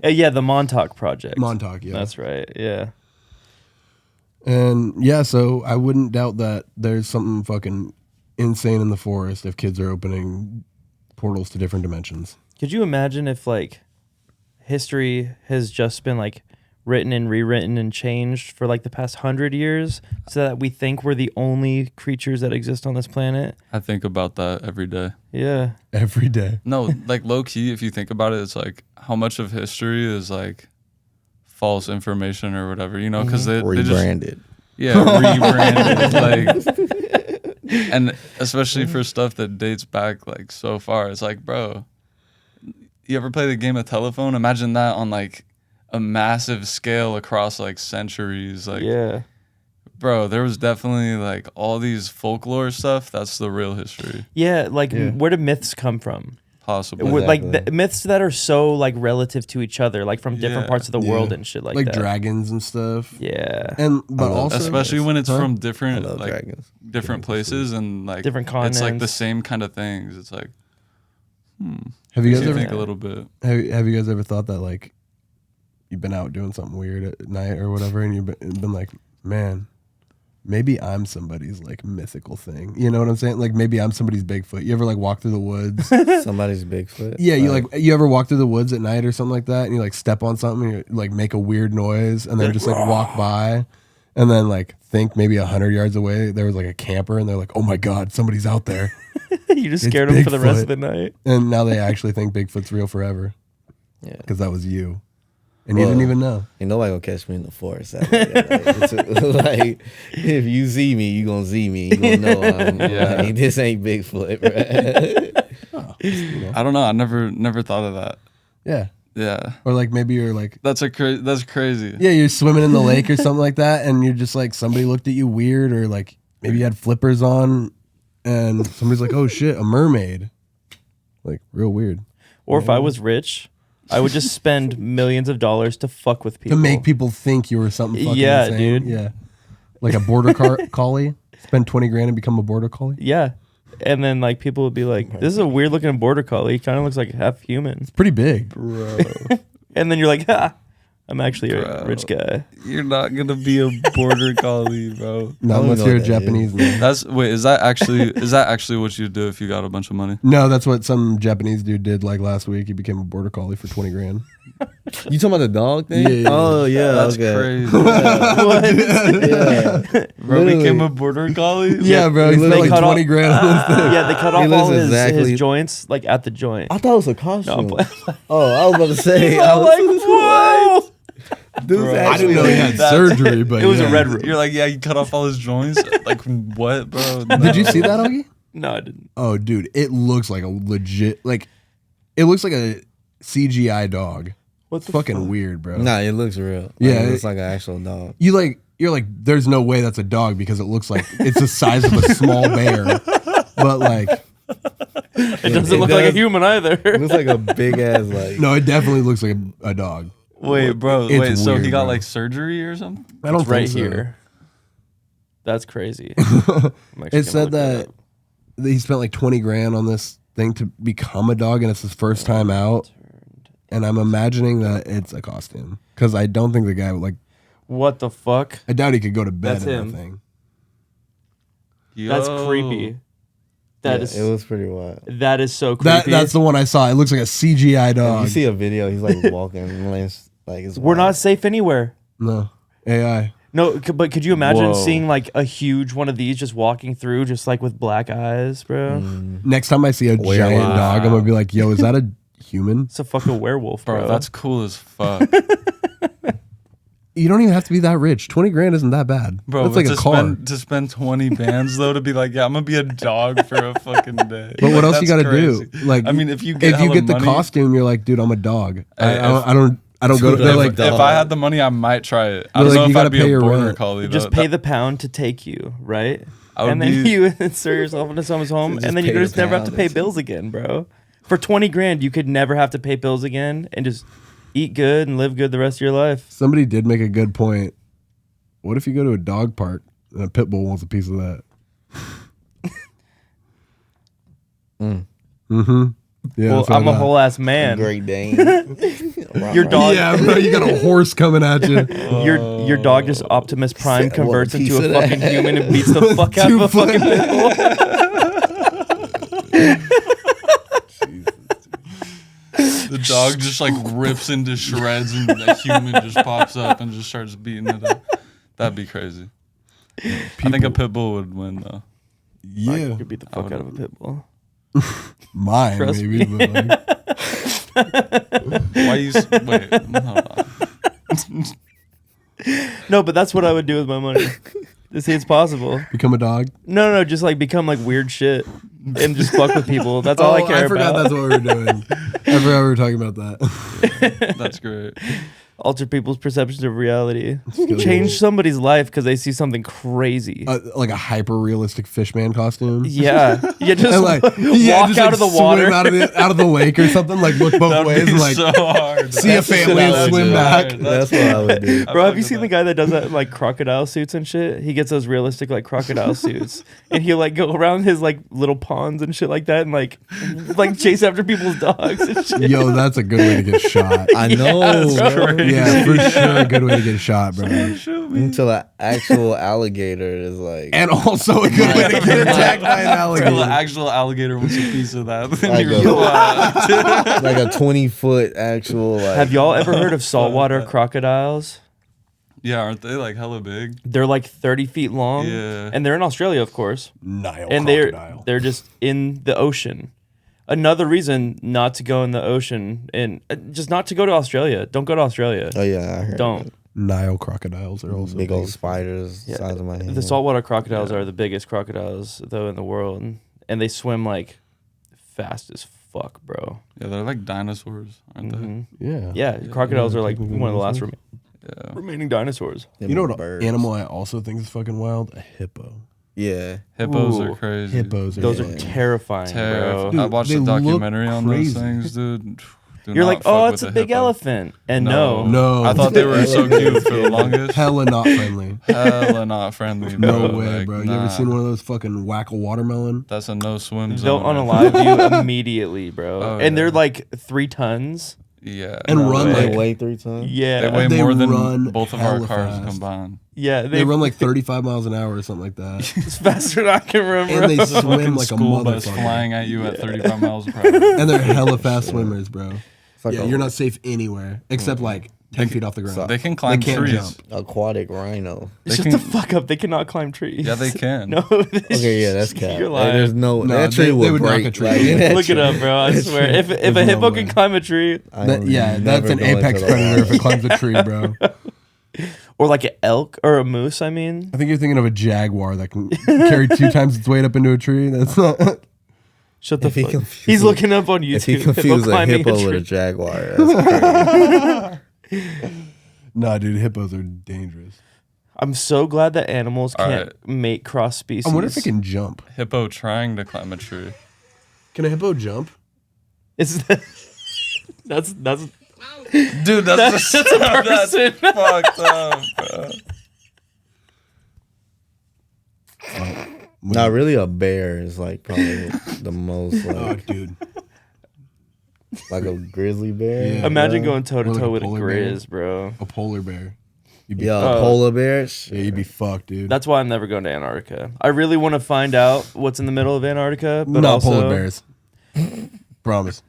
Speaker 2: Yeah, the Montauk Project.
Speaker 3: Montauk, yeah.
Speaker 2: That's right. Yeah.
Speaker 3: And yeah, so I wouldn't doubt that there's something fucking insane in the forest if kids are opening portals to different dimensions.
Speaker 2: Could you imagine if like history has just been like written and rewritten and changed for like the past 100 years so that we think we're the only creatures that exist on this planet?
Speaker 5: I think about that every day.
Speaker 2: Yeah.
Speaker 3: Every day.
Speaker 5: No, like low key, if you think about it, it's like how much of history is like false information or whatever, because they just
Speaker 4: Rebranded.
Speaker 5: rebranded, like, and especially for stuff that dates back like so far. It's like, bro, you ever play the game of telephone? Imagine that on like a massive scale across like centuries. Like,
Speaker 2: Yeah.
Speaker 5: bro, there was definitely like all these folklore stuff. That's the real history,
Speaker 2: Yeah, like where do myths come from?
Speaker 5: possibly.
Speaker 2: With, like
Speaker 4: Exactly.
Speaker 2: the myths that are so like relative to each other, like from different
Speaker 5: Yeah.
Speaker 2: parts of the world
Speaker 3: Yeah.
Speaker 2: and shit like
Speaker 3: Like
Speaker 2: that.
Speaker 3: dragons and stuff.
Speaker 2: Yeah.
Speaker 3: And but
Speaker 4: love-
Speaker 3: also
Speaker 5: Especially when it's from
Speaker 4: I
Speaker 5: different
Speaker 4: love
Speaker 5: like
Speaker 4: dragons.
Speaker 5: different places and like
Speaker 2: Different
Speaker 5: It's like the
Speaker 2: continents.
Speaker 5: same kind of things. It's like
Speaker 3: have you
Speaker 5: makes
Speaker 3: guys
Speaker 5: you
Speaker 3: ever
Speaker 5: think a little bit.
Speaker 3: have you guys ever thought that like you've been out doing something weird at night or whatever, and you've been like, man, maybe I'm somebody's like mythical thing. You know what I'm saying? Like maybe I'm somebody's Bigfoot. You ever like walk through the woods?
Speaker 4: Somebody's Bigfoot.
Speaker 3: Yeah, you ever walk through the woods at night or something like that, and you like step on something, and you like make a weird noise, and then just like walk by, and then like think maybe 100 yards away there was like a camper, and they're like, oh my god, somebody's out there,
Speaker 2: You just
Speaker 3: It's
Speaker 2: scared them for the rest
Speaker 3: Bigfoot.
Speaker 2: of the night.
Speaker 3: and now they actually think Bigfoot's real forever
Speaker 4: Yeah.
Speaker 3: because that was you, and you didn't even know.
Speaker 4: Ain't nobody gonna catch me in the forest. Like, like, if you see me, you gonna see me. You gonna know like, this ain't Bigfoot, bro.
Speaker 5: I don't know. I never thought of that.
Speaker 3: Yeah,
Speaker 5: Yeah,
Speaker 3: or like maybe you're like.
Speaker 5: that's crazy.
Speaker 3: Yeah, you're swimming in the lake or something like that, and you're just like somebody looked at you weird, or like maybe you had flippers on, and somebody's like, "Oh shit, a mermaid!" Like real weird
Speaker 2: Or if I was rich, I would just spend millions of dollars to fuck with people.
Speaker 3: to make people think you were something. Fucking
Speaker 2: Yeah,
Speaker 3: insane.
Speaker 2: dude.
Speaker 3: Yeah, like a border collie. Spend 20 grand and become a border collie.
Speaker 2: Yeah. And then like people would be like, this is a weird looking border collie. He kind of looks like half human.
Speaker 3: Pretty big.
Speaker 5: Bro,
Speaker 2: And then you're like, ha, I'm actually a
Speaker 5: Bro.
Speaker 2: rich guy.
Speaker 5: you're not gonna be a border collie, bro.
Speaker 3: Not
Speaker 4: don't
Speaker 3: unless
Speaker 4: know
Speaker 3: you're a
Speaker 4: what that
Speaker 3: Japanese man.
Speaker 5: Is that actually what you do if you got a bunch of money?
Speaker 3: No, that's what some Japanese dude did like last week. He became a border collie for 20 grand.
Speaker 4: You talking about the dog thing?
Speaker 3: Yeah.
Speaker 4: Oh yeah,
Speaker 5: That's
Speaker 4: okay.
Speaker 5: crazy.
Speaker 4: Yeah.
Speaker 5: Bro became
Speaker 4: Literally.
Speaker 5: a border collie.
Speaker 3: Yeah, bro. He spent
Speaker 2: They
Speaker 3: like
Speaker 2: cut
Speaker 3: 20
Speaker 2: off-
Speaker 3: grand on this thing.
Speaker 2: Yeah, they cut off
Speaker 4: He
Speaker 2: all
Speaker 4: looks exactly-
Speaker 2: his joints like at the joint.
Speaker 4: I thought it was a
Speaker 2: No,
Speaker 4: costume.
Speaker 2: I'm playing.
Speaker 4: Oh, I was about to say. I
Speaker 2: I'm
Speaker 4: was
Speaker 2: like, whoa!
Speaker 4: Dude's
Speaker 5: Bro.
Speaker 3: I
Speaker 4: actually
Speaker 3: didn't know he had
Speaker 5: That's-
Speaker 3: surgery, but
Speaker 2: It was a
Speaker 3: yeah.
Speaker 2: red room.
Speaker 5: You're like, yeah, you cut off all his joints. Like what, bro?
Speaker 3: Did you see that, Augie?
Speaker 2: No, I didn't.
Speaker 3: Oh, dude, it looks like a legit, like, it looks like a CGI dog.
Speaker 2: What's the
Speaker 3: Fucking weird, bro.
Speaker 4: Nah, it looks real. Like,
Speaker 3: Yeah,
Speaker 4: it looks
Speaker 3: it-
Speaker 4: like an actual dog.
Speaker 3: You're like, there's no way that's a dog because it looks like it's the size of a small bear. But like,
Speaker 2: It doesn't
Speaker 4: It
Speaker 2: look like a
Speaker 4: does.
Speaker 2: human either.
Speaker 4: It looks like a big ass like.
Speaker 3: no, it definitely looks like a dog.
Speaker 5: Wait, bro.
Speaker 3: It's
Speaker 5: Wait, so he
Speaker 3: weird,
Speaker 5: got
Speaker 3: bro.
Speaker 5: like surgery or something?
Speaker 3: I don't
Speaker 2: It's right
Speaker 3: think so.
Speaker 2: here. That's crazy. I'm actually
Speaker 3: It
Speaker 2: gonna
Speaker 3: said
Speaker 2: look
Speaker 3: that
Speaker 2: up.
Speaker 3: he spent like 20 grand on this thing to become a dog, and it's his first time out. And I'm imagining that it's a costume because I don't think the guy would like.
Speaker 2: What the fuck?
Speaker 3: I doubt he could go to bed
Speaker 2: That's
Speaker 3: in
Speaker 2: him.
Speaker 3: that thing.
Speaker 2: That's
Speaker 5: Yo.
Speaker 2: creepy. That is
Speaker 4: It was pretty wild.
Speaker 2: that is so creepy.
Speaker 3: That's the one I saw. It looks like a CGI
Speaker 4: If
Speaker 3: dog.
Speaker 4: you see a video, he's like walking, like it's
Speaker 2: We're not
Speaker 4: wild.
Speaker 2: safe anywhere.
Speaker 3: No AI.
Speaker 2: No, but could you imagine
Speaker 5: Whoa.
Speaker 2: seeing like a huge one of these just walking through, just like with black eyes, bro?
Speaker 3: Next time I see a giant
Speaker 4: Wow.
Speaker 3: dog, I'm gonna be like, "Yo, is that a human?"
Speaker 2: It's a fucking werewolf, bro.
Speaker 5: Bro, that's cool as fuck.
Speaker 3: You don't even have to be that rich. 20 grand isn't that bad.
Speaker 5: Bro,
Speaker 3: that's
Speaker 5: but
Speaker 3: like a car.
Speaker 5: to spend 20 bands though to be like, yeah, I'm gonna be a dog for a fucking day.
Speaker 3: But what else you
Speaker 5: That's
Speaker 3: got to do?
Speaker 5: crazy.
Speaker 3: Like,
Speaker 5: I mean, if you get
Speaker 3: the
Speaker 5: money,
Speaker 3: costume, you're like, dude, I'm a dog.
Speaker 5: Hey,
Speaker 3: I don't go to.
Speaker 4: Dude,
Speaker 3: They're
Speaker 4: I'm a
Speaker 3: like,
Speaker 4: dog.
Speaker 5: if I had the money, I might try it. I
Speaker 3: They're
Speaker 5: don't
Speaker 3: like,
Speaker 5: know
Speaker 3: you
Speaker 5: if
Speaker 3: gotta
Speaker 5: I'd be
Speaker 3: pay
Speaker 5: a
Speaker 3: your
Speaker 5: border
Speaker 3: rent.
Speaker 5: collie.
Speaker 2: just
Speaker 5: though.
Speaker 2: pay the pound to take you, right?
Speaker 5: I would
Speaker 2: And then
Speaker 5: be-
Speaker 2: you insert yourself into someone's home,
Speaker 4: Just
Speaker 2: and then you
Speaker 4: pay the
Speaker 2: just never have to
Speaker 4: pound,
Speaker 2: pay
Speaker 4: that's it.
Speaker 2: bills again, bro. For 20 grand, you could never have to pay bills again and just eat good and live good the rest of your life.
Speaker 3: somebody did make a good point. What if you go to a dog park and a pit bull wants a piece of that? Mm-hmm. Yeah,
Speaker 2: Well,
Speaker 3: that's what
Speaker 2: I'm a
Speaker 3: I thought.
Speaker 2: whole ass man.
Speaker 4: Great Dane.
Speaker 2: Your dog,
Speaker 3: Yeah, bro, you got a horse coming at you.
Speaker 2: your dog just Optimus Prime
Speaker 4: What,
Speaker 2: converts
Speaker 4: a
Speaker 2: into
Speaker 4: piece
Speaker 2: a
Speaker 4: of that?
Speaker 2: fucking human and beats the fuck out of a fucking pit bull.
Speaker 5: The dog just like rips into shreds and the human just pops up and just starts beating it up. That'd be crazy. I think a pit bull would win though.
Speaker 3: Yeah,
Speaker 2: Could beat the fuck out of a pit bull.
Speaker 3: mine
Speaker 2: Trust
Speaker 3: maybe. But like,
Speaker 5: Why you? Wait, hold on.
Speaker 2: No, but that's what I would do with my money. To see it's possible.
Speaker 3: become a dog.
Speaker 2: No, just like become like weird shit and just fuck with people. That's all I care
Speaker 3: forgot
Speaker 2: about.
Speaker 3: that's what we were doing. I forgot we were talking about that.
Speaker 5: That's great.
Speaker 2: Alter people's perceptions of reality.
Speaker 3: good.
Speaker 2: Change somebody's life because they see something crazy.
Speaker 3: Like a hyper realistic fishman costume.
Speaker 2: Yeah, just
Speaker 3: And like,
Speaker 2: walk
Speaker 3: just,
Speaker 2: out
Speaker 3: like,
Speaker 2: of the
Speaker 3: swim
Speaker 2: water.
Speaker 3: out of the lake or something. Like look both
Speaker 5: That'd
Speaker 3: ways
Speaker 5: be
Speaker 3: and like
Speaker 5: so hard.
Speaker 3: see a family and
Speaker 5: That's
Speaker 3: swim
Speaker 5: so
Speaker 3: back.
Speaker 5: hard.
Speaker 4: That's what I would do.
Speaker 2: Bro, have you seen the guy that does that in, like crocodile suits and shit? He gets those realistic like crocodile suits, and he'll like go around his like little ponds and shit like that, and like chase after people's dogs and shit.
Speaker 3: Yo, that's a good way to get shot.
Speaker 4: I know.
Speaker 2: that's
Speaker 4: bro.
Speaker 5: crazy.
Speaker 3: Yeah, for sure. A good way to get shot, bro.
Speaker 4: Until an actual alligator is like.
Speaker 3: And also a good way to get attacked by an
Speaker 5: Until an
Speaker 3: alligator.
Speaker 5: actual alligator wants a piece of that. Then
Speaker 4: Like
Speaker 5: you're fucked.
Speaker 4: like a 20-foot actual. Like,
Speaker 2: Have y'all ever heard of saltwater crocodiles?
Speaker 5: Yeah, aren't they like hella big?
Speaker 2: They're like 30 feet long.
Speaker 5: Yeah.
Speaker 2: And they're in Australia, of course.
Speaker 3: Nile
Speaker 2: And
Speaker 3: crocodile.
Speaker 2: they're just in the ocean. Another reason not to go in the ocean and just not to go to Australia. Don't go to Australia.
Speaker 4: Oh yeah, I heard.
Speaker 2: Don't.
Speaker 3: Nile crocodiles are also
Speaker 4: Big old spiders the
Speaker 2: Yeah.
Speaker 4: size of my hand.
Speaker 2: The saltwater crocodiles are the biggest crocodiles though in the world, and they swim like fast as fuck, bro.
Speaker 5: Yeah, they're like dinosaurs, aren't
Speaker 2: Mhm.
Speaker 3: Yeah.
Speaker 2: Yeah, crocodiles are like
Speaker 3: technically
Speaker 2: one of the last
Speaker 3: dinosaurs.
Speaker 5: they? Yeah.
Speaker 2: remaining dinosaurs.
Speaker 4: Them
Speaker 3: You know what
Speaker 4: birds.
Speaker 3: animal I also think is fucking wild? A hippo.
Speaker 4: Yeah.
Speaker 5: Hippos
Speaker 2: Ooh.
Speaker 5: are crazy.
Speaker 3: Hippos are
Speaker 2: Those
Speaker 4: Yeah.
Speaker 2: are terrifying,
Speaker 5: Terrifying.
Speaker 2: bro.
Speaker 5: I watched
Speaker 3: they
Speaker 5: a
Speaker 3: look
Speaker 5: documentary on
Speaker 3: crazy.
Speaker 5: those things, dude. Do
Speaker 2: You're
Speaker 5: not
Speaker 2: like,
Speaker 5: fuck
Speaker 2: oh,
Speaker 5: with
Speaker 2: it's a big
Speaker 5: hippo.
Speaker 2: elephant, and no,
Speaker 3: No.
Speaker 5: I thought they were so cute for the longest.
Speaker 3: Hella not friendly.
Speaker 5: Hella not friendly, bro.
Speaker 3: No way,
Speaker 5: Like,
Speaker 3: bro. You
Speaker 5: nah.
Speaker 3: ever seen one of those fucking whack a watermelon?
Speaker 5: That's a no swim
Speaker 2: they'll
Speaker 5: zone.
Speaker 2: unalive you immediately, bro.
Speaker 5: Oh,
Speaker 2: and they're
Speaker 5: yeah.
Speaker 2: like 3 tons.
Speaker 5: Yeah.
Speaker 3: And
Speaker 2: No
Speaker 3: run
Speaker 2: way.
Speaker 4: They
Speaker 3: like
Speaker 4: weigh 3 tons.
Speaker 2: Yeah,
Speaker 5: They weigh
Speaker 3: They
Speaker 5: more than
Speaker 3: run
Speaker 5: both of our
Speaker 3: hella
Speaker 5: cars
Speaker 3: fast.
Speaker 5: combined.
Speaker 2: yeah,
Speaker 3: they run like 35 miles an hour or something like that.
Speaker 2: it's faster than I can remember.
Speaker 3: And they
Speaker 5: Fucking
Speaker 3: swim like a
Speaker 5: school bus
Speaker 3: motherfucker.
Speaker 5: flying at you at 35 miles per hour.
Speaker 3: And they're hella fast swimmers, bro.
Speaker 4: It's like
Speaker 3: Yeah, you're not safe anywhere except like 10 feet off the ground.
Speaker 5: They can climb
Speaker 3: can't
Speaker 5: trees.
Speaker 3: jump.
Speaker 4: aquatic rhino.
Speaker 5: They
Speaker 2: Shut
Speaker 5: can-
Speaker 2: the fuck up. They cannot climb trees.
Speaker 5: Yeah, they can.
Speaker 2: No.
Speaker 4: Okay, yeah, that's cat.
Speaker 2: You're
Speaker 4: Like,
Speaker 2: lying.
Speaker 4: there's no,
Speaker 3: No,
Speaker 4: that tree
Speaker 3: they
Speaker 4: would
Speaker 3: would knock
Speaker 4: break.
Speaker 3: a tree.
Speaker 4: Like, that
Speaker 2: Look it
Speaker 4: tree-
Speaker 2: up, bro. I swear. If a
Speaker 3: There's
Speaker 2: hippo
Speaker 3: no
Speaker 2: can
Speaker 3: way.
Speaker 2: climb a tree,
Speaker 4: I
Speaker 3: That-
Speaker 4: would
Speaker 3: yeah,
Speaker 4: never
Speaker 3: that's an
Speaker 4: go into
Speaker 3: apex
Speaker 4: the
Speaker 3: predator if
Speaker 4: wild.
Speaker 3: it climbs a tree, bro.
Speaker 2: or like an elk or a moose, I mean.
Speaker 3: I think you're thinking of a jaguar that can carry 2 times its weight up into a tree. That's not.
Speaker 2: Shut the
Speaker 4: If he
Speaker 2: fuck.
Speaker 4: confused-
Speaker 2: He's looking up on YouTube.
Speaker 4: If he
Speaker 2: hippo
Speaker 4: confused a
Speaker 2: climbing
Speaker 4: hippo with
Speaker 2: tree.
Speaker 4: a jaguar, that's crazy.
Speaker 3: Nah, dude, hippos are dangerous.
Speaker 2: I'm so glad that animals
Speaker 5: All
Speaker 2: can't
Speaker 5: right.
Speaker 2: mate cross species.
Speaker 3: I wonder if it can jump.
Speaker 5: Hippo trying to climb a tree.
Speaker 3: Can a hippo jump?
Speaker 2: Is that's
Speaker 5: Dude, that's
Speaker 2: a person.
Speaker 5: fucked up, bro.
Speaker 4: Not really. A bear is like probably the most
Speaker 3: Oh,
Speaker 4: like,
Speaker 3: dude.
Speaker 4: like a grizzly bear.
Speaker 3: Yeah.
Speaker 2: Imagine going toe to
Speaker 3: Or like
Speaker 2: toe
Speaker 3: a
Speaker 2: with a
Speaker 3: polar bear.
Speaker 2: grizz, bro.
Speaker 3: A polar bear. You'd be,
Speaker 4: Yeah,
Speaker 3: fucked.
Speaker 4: a polar bear.
Speaker 3: Yeah, you'd be fucked, dude.
Speaker 2: That's why I'm never going to Antarctica. I really want to find out what's in the middle of Antarctica, but
Speaker 3: not
Speaker 2: also,
Speaker 3: polar bears. Promise.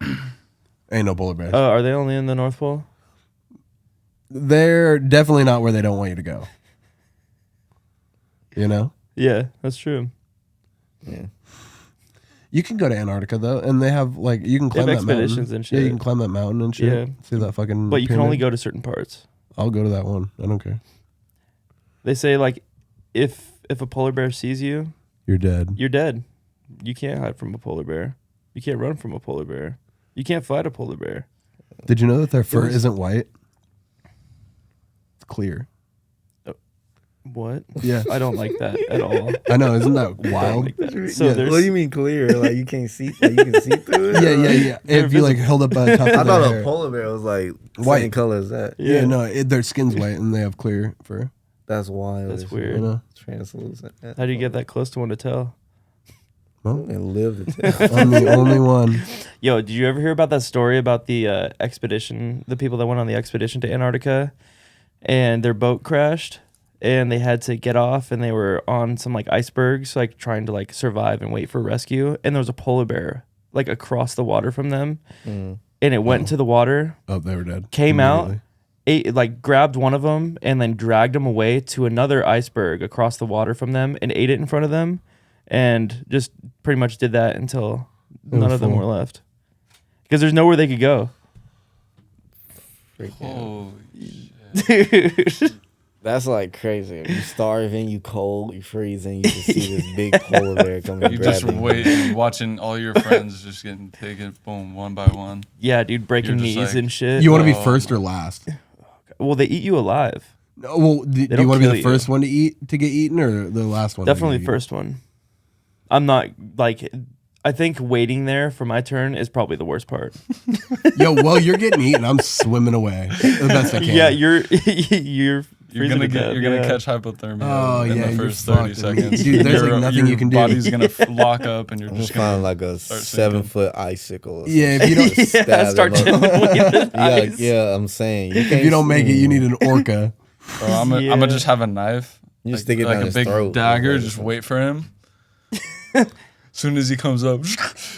Speaker 3: Ain't no polar bears.
Speaker 2: Are they only in the North Pole?
Speaker 3: They're definitely not where they don't want you to go. You know?
Speaker 2: Yeah, that's true.
Speaker 4: Yeah.
Speaker 3: You can go to Antarctica though, and they have like you can climb that mountain.
Speaker 2: expeditions and
Speaker 3: Yeah, you
Speaker 2: shit.
Speaker 3: can climb that mountain and shit.
Speaker 2: Yeah.
Speaker 3: See that fucking.
Speaker 2: But you can only
Speaker 3: pyramid?
Speaker 2: go to certain parts.
Speaker 3: I'll go to that one. I don't care.
Speaker 2: They say like if a polar bear sees you,
Speaker 3: You're dead.
Speaker 2: you're dead. You can't hide from a polar bear. You can't run from a polar bear. You can't fight a polar bear.
Speaker 3: Did you know that their fur
Speaker 2: was-
Speaker 3: isn't white? It's clear.
Speaker 2: What?
Speaker 3: Yeah.
Speaker 2: I don't like that at all.
Speaker 3: I know, isn't that
Speaker 2: I don't
Speaker 3: wild?
Speaker 2: like that. So
Speaker 3: Yeah.
Speaker 2: there's
Speaker 4: What do you mean clear? Like you can't see? Like you can see through it?
Speaker 3: Yeah. If you like held up by the top
Speaker 4: I
Speaker 3: of their
Speaker 4: thought
Speaker 3: hair.
Speaker 4: a polar bear was like
Speaker 3: White.
Speaker 4: same color as that.
Speaker 3: Yeah, no, their skin's white and they have clear fur.
Speaker 4: That's wild.
Speaker 2: That's
Speaker 4: as
Speaker 2: weird.
Speaker 4: shit.
Speaker 3: You know?
Speaker 4: Translucent.
Speaker 2: How do you get that close to one to tell?
Speaker 4: And live to tell.
Speaker 3: I'm the only one.
Speaker 2: Yo, did you ever hear about that story about the expedition, the people that went on the expedition to Antarctica and their boat crashed and they had to get off and they were on some like icebergs, like trying to like survive and wait for rescue. And there was a polar bear like across the water from them and it went into the water,
Speaker 3: Oh, they were dead.
Speaker 2: came out,
Speaker 3: Immediately.
Speaker 2: ate, like grabbed one of them and then dragged him away to another iceberg across the water from them and ate it in front of them and just pretty much did that until none of them
Speaker 3: full.
Speaker 2: were left. Because there's nowhere they could go.
Speaker 5: Holy shit.
Speaker 2: Dude.
Speaker 4: That's like crazy. You starving, you cold, you freezing, you just see this big polar bear come and
Speaker 5: You
Speaker 4: grab
Speaker 5: just
Speaker 4: you.
Speaker 5: waiting, watching all your friends just getting taken, boom, one by one.
Speaker 2: Yeah, dude, breaking
Speaker 5: You're just
Speaker 2: knees
Speaker 5: like-
Speaker 2: and shit.
Speaker 3: You want to be
Speaker 5: Oh,
Speaker 3: first or last?
Speaker 2: Well, they eat you alive.
Speaker 3: No, well, do you
Speaker 2: don't
Speaker 3: want to
Speaker 2: kill
Speaker 3: be the
Speaker 2: you.
Speaker 3: first one to get eaten or the last one? to
Speaker 2: Definitely
Speaker 3: get
Speaker 2: the first one. I'm not like. I think waiting there for my turn is probably the worst part.
Speaker 3: eaten? Yo, well, you're getting eaten. I'm swimming away the best I can.
Speaker 2: Yeah, you're
Speaker 5: You're
Speaker 2: freeze
Speaker 5: gonna
Speaker 2: to
Speaker 5: get
Speaker 2: death,
Speaker 5: you're gonna
Speaker 2: yeah.
Speaker 5: catch hypothermia
Speaker 3: Oh,
Speaker 5: in
Speaker 3: yeah,
Speaker 5: the
Speaker 3: you're
Speaker 5: first 30
Speaker 3: fucked. I mean,
Speaker 5: seconds.
Speaker 3: dude, there's, like, nothing
Speaker 5: your
Speaker 3: you can do.
Speaker 5: body's gonna lock up, and you're
Speaker 4: I'm
Speaker 5: just
Speaker 4: gonna
Speaker 5: gonna
Speaker 4: find like a
Speaker 5: start sinking.
Speaker 4: 7-foot icicle. Or
Speaker 3: Yeah,
Speaker 4: some
Speaker 3: if you don't-
Speaker 4: shit,
Speaker 2: Yeah,
Speaker 4: stab
Speaker 2: start
Speaker 4: them up.
Speaker 2: chipping away the
Speaker 4: yeah,
Speaker 2: ice.
Speaker 4: yeah. I'm saying
Speaker 3: If you don't make it, you need an orca.
Speaker 5: Bro, I'm gonna just have a knife.
Speaker 4: You just stick it down
Speaker 5: like a
Speaker 4: his
Speaker 5: big
Speaker 4: throat.
Speaker 5: dagger.
Speaker 4: Like,
Speaker 5: Just wait for him. Soon as he comes up,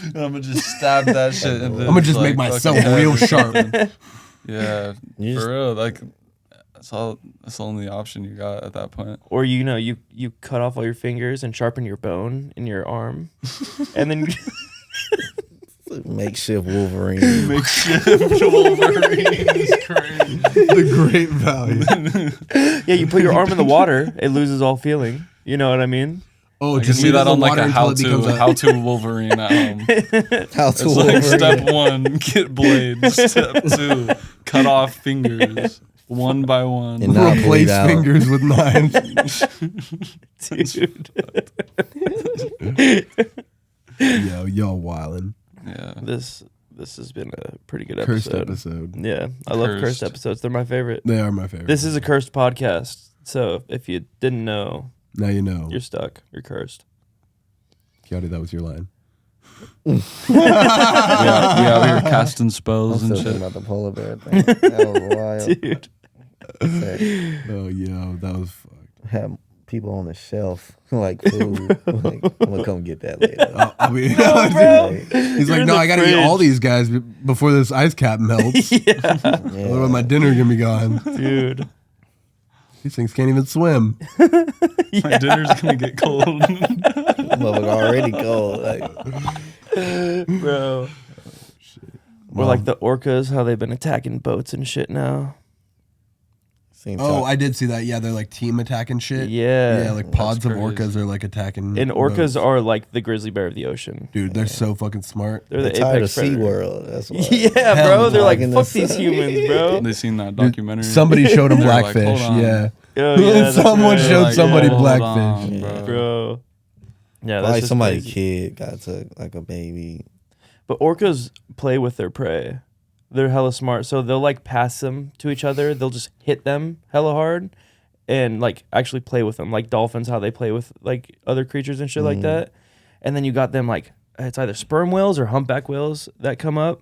Speaker 5: I'm gonna just stab that shit. And
Speaker 3: I'm gonna just make myself real sharp.
Speaker 5: Yeah,
Speaker 4: You just-
Speaker 5: for real. Like that's the only option you got at that point.
Speaker 2: Or you cut off all your fingers and sharpen your bone in your arm, and then
Speaker 4: makeshift Wolverine.
Speaker 5: Makeshift Wolverine is crazy.
Speaker 3: The great value.
Speaker 2: yeah, you put your arm in the water, it loses all feeling. You know what I mean?
Speaker 3: Oh,
Speaker 5: I can
Speaker 3: just
Speaker 5: see
Speaker 3: leave it
Speaker 5: that
Speaker 3: in
Speaker 5: on
Speaker 3: the
Speaker 5: like
Speaker 3: water
Speaker 5: a
Speaker 3: until it becomes a
Speaker 5: how to Wolverine at home.
Speaker 4: How to
Speaker 5: It's
Speaker 4: Wolverine.
Speaker 5: like step 1, get blades. Step 2, cut off fingers one by one.
Speaker 4: And not
Speaker 3: replace
Speaker 4: bleed out.
Speaker 3: fingers with knives.
Speaker 2: Dude,
Speaker 3: Y'all wildin'.
Speaker 5: Yeah.
Speaker 2: this has been a pretty good
Speaker 3: Cursed
Speaker 2: episode.
Speaker 3: episode.
Speaker 2: Yeah, I love cursed
Speaker 5: Cursed.
Speaker 2: episodes. They're my favorite.
Speaker 3: They are my favorite.
Speaker 2: This is a cursed podcast. So if you didn't know,
Speaker 3: Now you know.
Speaker 2: you're stuck. You're cursed.
Speaker 3: Kiaatti, that was your line.
Speaker 5: We out here casting
Speaker 4: I'm
Speaker 5: spells
Speaker 4: still
Speaker 5: and
Speaker 4: thinking
Speaker 5: shit.
Speaker 4: about the polar bear thing. That was wild.
Speaker 2: Dude.
Speaker 4: Sick.
Speaker 3: Oh, yo, that was fucked.
Speaker 4: Have people on the shelf like food. Like, I'm gonna come get that later.
Speaker 3: I mean,
Speaker 2: bro.
Speaker 3: he's
Speaker 2: You're
Speaker 3: like,
Speaker 2: in
Speaker 3: no,
Speaker 2: the
Speaker 3: I gotta eat
Speaker 2: fridge."
Speaker 3: all these guys before this ice cap melts.
Speaker 2: Yeah,
Speaker 3: Otherwise, my dinner gonna be gone.
Speaker 2: dude.
Speaker 3: These things can't even swim.
Speaker 5: My dinner's gonna get cold.
Speaker 4: Motherfucker already cold. Like,
Speaker 2: Bro. We're like the orcas, how they've been attacking boats and shit now.
Speaker 4: same
Speaker 3: Oh,
Speaker 4: time.
Speaker 3: I did see that. Yeah, they're like team attacking shit.
Speaker 2: Yeah.
Speaker 3: Yeah, like pods of
Speaker 5: crazy.
Speaker 3: orcas are like attacking.
Speaker 2: And orcas
Speaker 3: boats.
Speaker 2: are like the grizzly bear of the ocean.
Speaker 3: Dude, they're so fucking smart.
Speaker 2: They're the
Speaker 4: They're tired of
Speaker 2: apex predator.
Speaker 4: SeaWorld. That's why.
Speaker 2: Yeah,
Speaker 3: Hell,
Speaker 2: bro. They're like,
Speaker 4: tagging
Speaker 2: fuck
Speaker 4: us.
Speaker 2: these humans, bro.
Speaker 5: They seen that
Speaker 3: Dude,
Speaker 5: documentary.
Speaker 3: somebody showed them
Speaker 5: They're like, hold
Speaker 3: blackfish.
Speaker 5: on.
Speaker 3: Yeah.
Speaker 2: Oh, yeah, that's
Speaker 3: Someone
Speaker 2: right.
Speaker 3: showed somebody
Speaker 5: hold
Speaker 3: blackfish.
Speaker 5: on,
Speaker 2: Bro. Yeah, that's
Speaker 4: Like
Speaker 2: just
Speaker 4: somebody's
Speaker 2: crazy.
Speaker 4: kid got to like a baby.
Speaker 2: But orcas play with their prey. They're hella smart. So they'll like pass them to each other. They'll just hit them hella hard and like actually play with them. Like dolphins, how they play with like other creatures and shit like that. And then you got them like, it's either sperm whales or humpback whales that come up.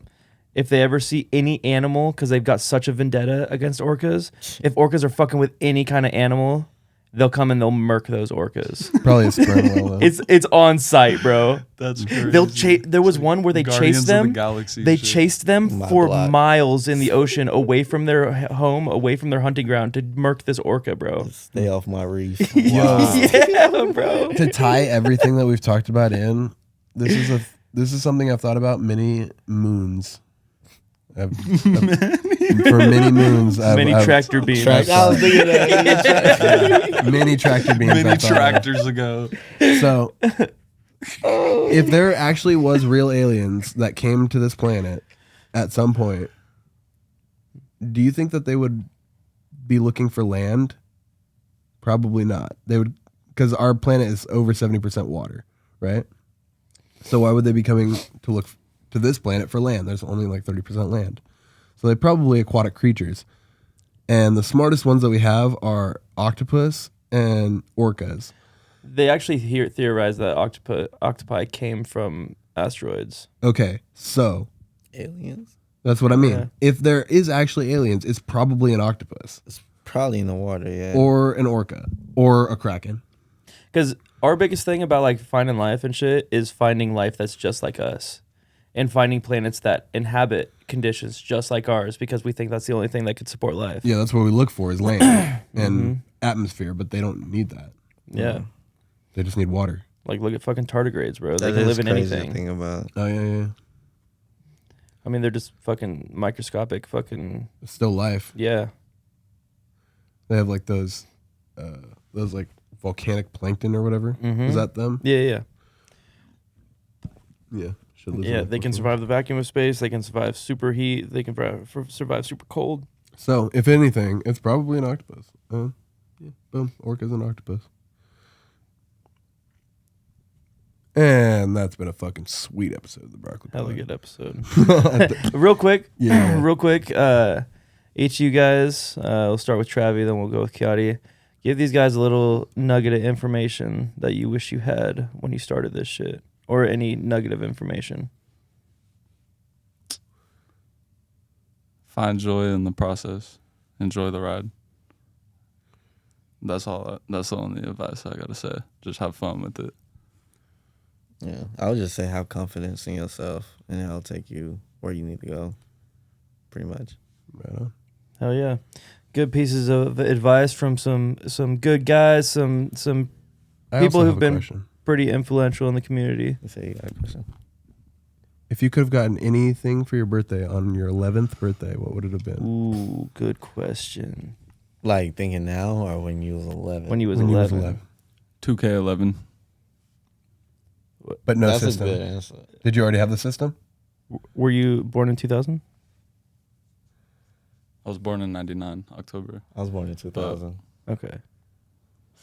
Speaker 2: If they ever see any animal, because they've got such a vendetta against orcas, if orcas are fucking with any kind of animal, they'll come and they'll murk those orcas.
Speaker 3: Probably a sperm whale. Though.
Speaker 2: It's on site, bro.
Speaker 5: That's crazy.
Speaker 2: They'll chase. There was one where they
Speaker 5: Guardians
Speaker 2: chased
Speaker 5: of the
Speaker 2: them.
Speaker 5: Galaxy
Speaker 2: They
Speaker 5: shit.
Speaker 2: chased them
Speaker 4: My
Speaker 2: for
Speaker 4: block.
Speaker 2: miles in the ocean, away from their home, away from their hunting ground, to murk this orca, bro.
Speaker 4: Stay off my reef.
Speaker 2: Yeah, bro.
Speaker 3: To tie everything that we've talked about in, this is something I've thought about many moons. For many moons,
Speaker 2: Many tractor beams.
Speaker 4: I was thinking that.
Speaker 3: many tractor beams.
Speaker 5: Many
Speaker 3: I've thought about.
Speaker 5: tractors ago.
Speaker 3: So, if there actually was real aliens that came to this planet at some point, do you think that they would be looking for land? Probably not. They would, because our planet is over 70% water, right? So why would they be coming to look to this planet for land? There's only like 30% land. So they're probably aquatic creatures. And the smartest ones that we have are octopus and orcas.
Speaker 2: They actually theorize that octopi came from asteroids.
Speaker 3: Okay, so
Speaker 4: Aliens?
Speaker 3: that's what I mean.
Speaker 2: Yeah.
Speaker 3: If there is actually aliens, it's probably an octopus
Speaker 4: It's probably in the water, yeah.
Speaker 3: or an orca or a kraken.
Speaker 2: Because our biggest thing about like finding life and shit is finding life that's just like us, and finding planets that inhabit conditions just like ours, because we think that's the only thing that could support life.
Speaker 3: Yeah, that's what we look for is land and atmosphere, but they don't need that.
Speaker 2: Yeah.
Speaker 3: They just need water.
Speaker 2: Like look at fucking tardigrades, bro. They
Speaker 4: That
Speaker 2: can
Speaker 4: is
Speaker 2: live in
Speaker 4: crazy to
Speaker 2: anything.
Speaker 4: think about.
Speaker 3: Oh yeah.
Speaker 2: I mean, they're just fucking microscopic. Fucking
Speaker 3: It's still life.
Speaker 2: yeah.
Speaker 3: They have like those like volcanic plankton or whatever. Is that them?
Speaker 2: Yeah.
Speaker 3: Yeah. Should listen
Speaker 2: Yeah,
Speaker 3: to
Speaker 2: they
Speaker 3: that
Speaker 2: can
Speaker 3: before.
Speaker 2: survive the vacuum of space. They can survive super heat. They can survive super cold.
Speaker 3: So, if anything, it's probably an octopus. Yeah, boom, orca's an octopus. And that's been a fucking sweet episode of the Broccoli
Speaker 2: Hella
Speaker 3: Pod.
Speaker 2: good episode. Real quick.
Speaker 3: Yeah.
Speaker 2: Real quick. each of you guys, we'll start with Travy, then we'll go with Kiaatti. Give these guys a little nugget of information that you wish you had when you started this shit, or any nugget of information.
Speaker 5: Find joy in the process. Enjoy the ride. That's all. That's the only advice I gotta say. Just have fun with it.
Speaker 4: Yeah, I would just say have confidence in yourself, and it'll take you where you need to go. Pretty much.
Speaker 3: Right on.
Speaker 2: Hell yeah. Good pieces of advice from some good guys, some
Speaker 3: I
Speaker 2: people
Speaker 3: also have
Speaker 2: who've
Speaker 3: a
Speaker 2: been
Speaker 3: question.
Speaker 2: pretty influential in the community.
Speaker 4: You say you got a question.
Speaker 3: If you could have gotten anything for your birthday on your 11th birthday, what would it have been?
Speaker 2: Ooh, good question.
Speaker 4: Like thinking now or when you was 11?
Speaker 2: When you was
Speaker 3: When you
Speaker 2: 11.
Speaker 3: was 11.
Speaker 5: 2K11.
Speaker 3: But no
Speaker 4: That's
Speaker 3: system.
Speaker 4: a good answer.
Speaker 3: Did you already have the system?
Speaker 2: Were you born in 2000?
Speaker 5: I was born in '99, October.
Speaker 4: I was born in 2000.
Speaker 2: Okay.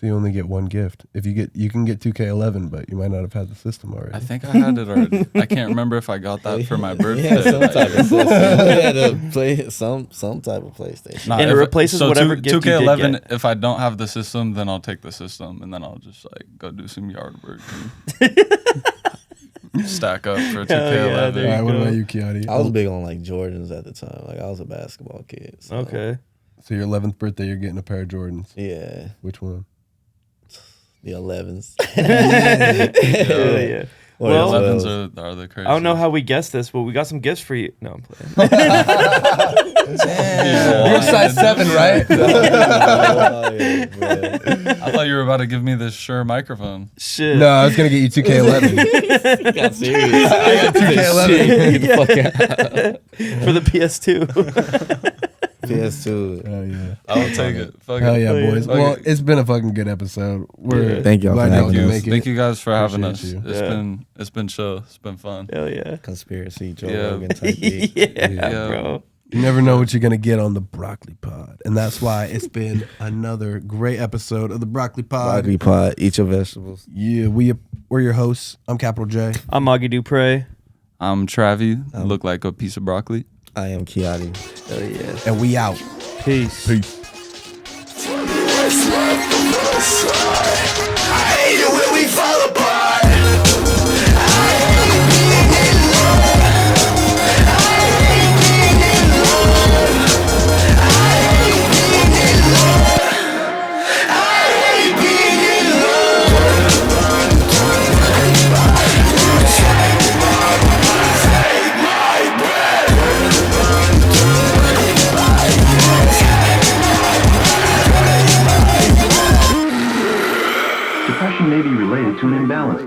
Speaker 3: So you only get one gift. If you can get 2K11, but you might not have had the system already.
Speaker 5: I think I had it already. I can't remember if I got that for my birthday.
Speaker 4: Yeah, some
Speaker 5: that
Speaker 4: type
Speaker 5: year.
Speaker 4: of system. We had to play some type of PlayStation.
Speaker 5: Nah,
Speaker 2: And it
Speaker 5: if
Speaker 2: replaces whatever gift you did
Speaker 5: 2K11,
Speaker 2: get.
Speaker 5: if I don't have the system, then I'll take the system, and then I'll just like go do some yard work and stack up for 2K11.
Speaker 2: yeah,
Speaker 3: All
Speaker 2: there
Speaker 3: right,
Speaker 2: you
Speaker 3: what
Speaker 2: go.
Speaker 3: about you, Kiaatti?
Speaker 4: I was big on like Jordans at the time. Like I was a basketball kid. So,
Speaker 2: Okay.
Speaker 3: So your 11th birthday, you're getting a pair of Jordans.
Speaker 4: Yeah,
Speaker 3: Which one?
Speaker 4: the 11s.
Speaker 2: Hell yeah.
Speaker 4: Or
Speaker 2: Well,
Speaker 4: the
Speaker 5: 11s
Speaker 4: 12s.
Speaker 5: are the crazy.
Speaker 2: I don't know how we guessed this, but we got some gifts for you. No, I'm playing.
Speaker 3: You're size 7, right?
Speaker 4: Oh, yeah, man.
Speaker 5: I thought you were about to give me this Shure microphone.
Speaker 2: Shit.
Speaker 3: No, I was going to get you 2K11.
Speaker 4: You got serious.
Speaker 3: I got 2K11.
Speaker 4: Get the fuck out.
Speaker 2: For the PS2.
Speaker 4: PS2.
Speaker 3: Oh, yeah.
Speaker 5: I'll take it. Fuck
Speaker 3: Hell
Speaker 5: it.
Speaker 3: yeah, boys.
Speaker 5: Okay.
Speaker 3: Well, it's been a fucking good episode. We're
Speaker 2: Yeah.
Speaker 4: Thank y'all
Speaker 3: glad
Speaker 4: for
Speaker 3: y'all
Speaker 4: having
Speaker 3: could
Speaker 4: us.
Speaker 3: make it.
Speaker 5: Thank you guys for having us.
Speaker 3: Appreciate you.
Speaker 5: It's been chill. It's been fun.
Speaker 2: Hell yeah.
Speaker 4: Conspiracy, Joe
Speaker 5: Yeah.
Speaker 4: Rogan type beat.
Speaker 2: Yeah, bro.
Speaker 3: You never know what you're going to get on the Broccoli Pod. And that's why it's been another great episode of the Broccoli Pod.
Speaker 4: Broccoli pot, eat your vegetables.
Speaker 3: Yeah, we're your hosts. I'm Capital J.
Speaker 2: I'm Augie Dupre.
Speaker 5: I'm Travy. Look like a piece of broccoli.
Speaker 4: I am Kiaatti.
Speaker 2: Hell yeah.
Speaker 3: And we out.
Speaker 2: Peace.
Speaker 3: Peace.
Speaker 1: Depression may be related to an imbalance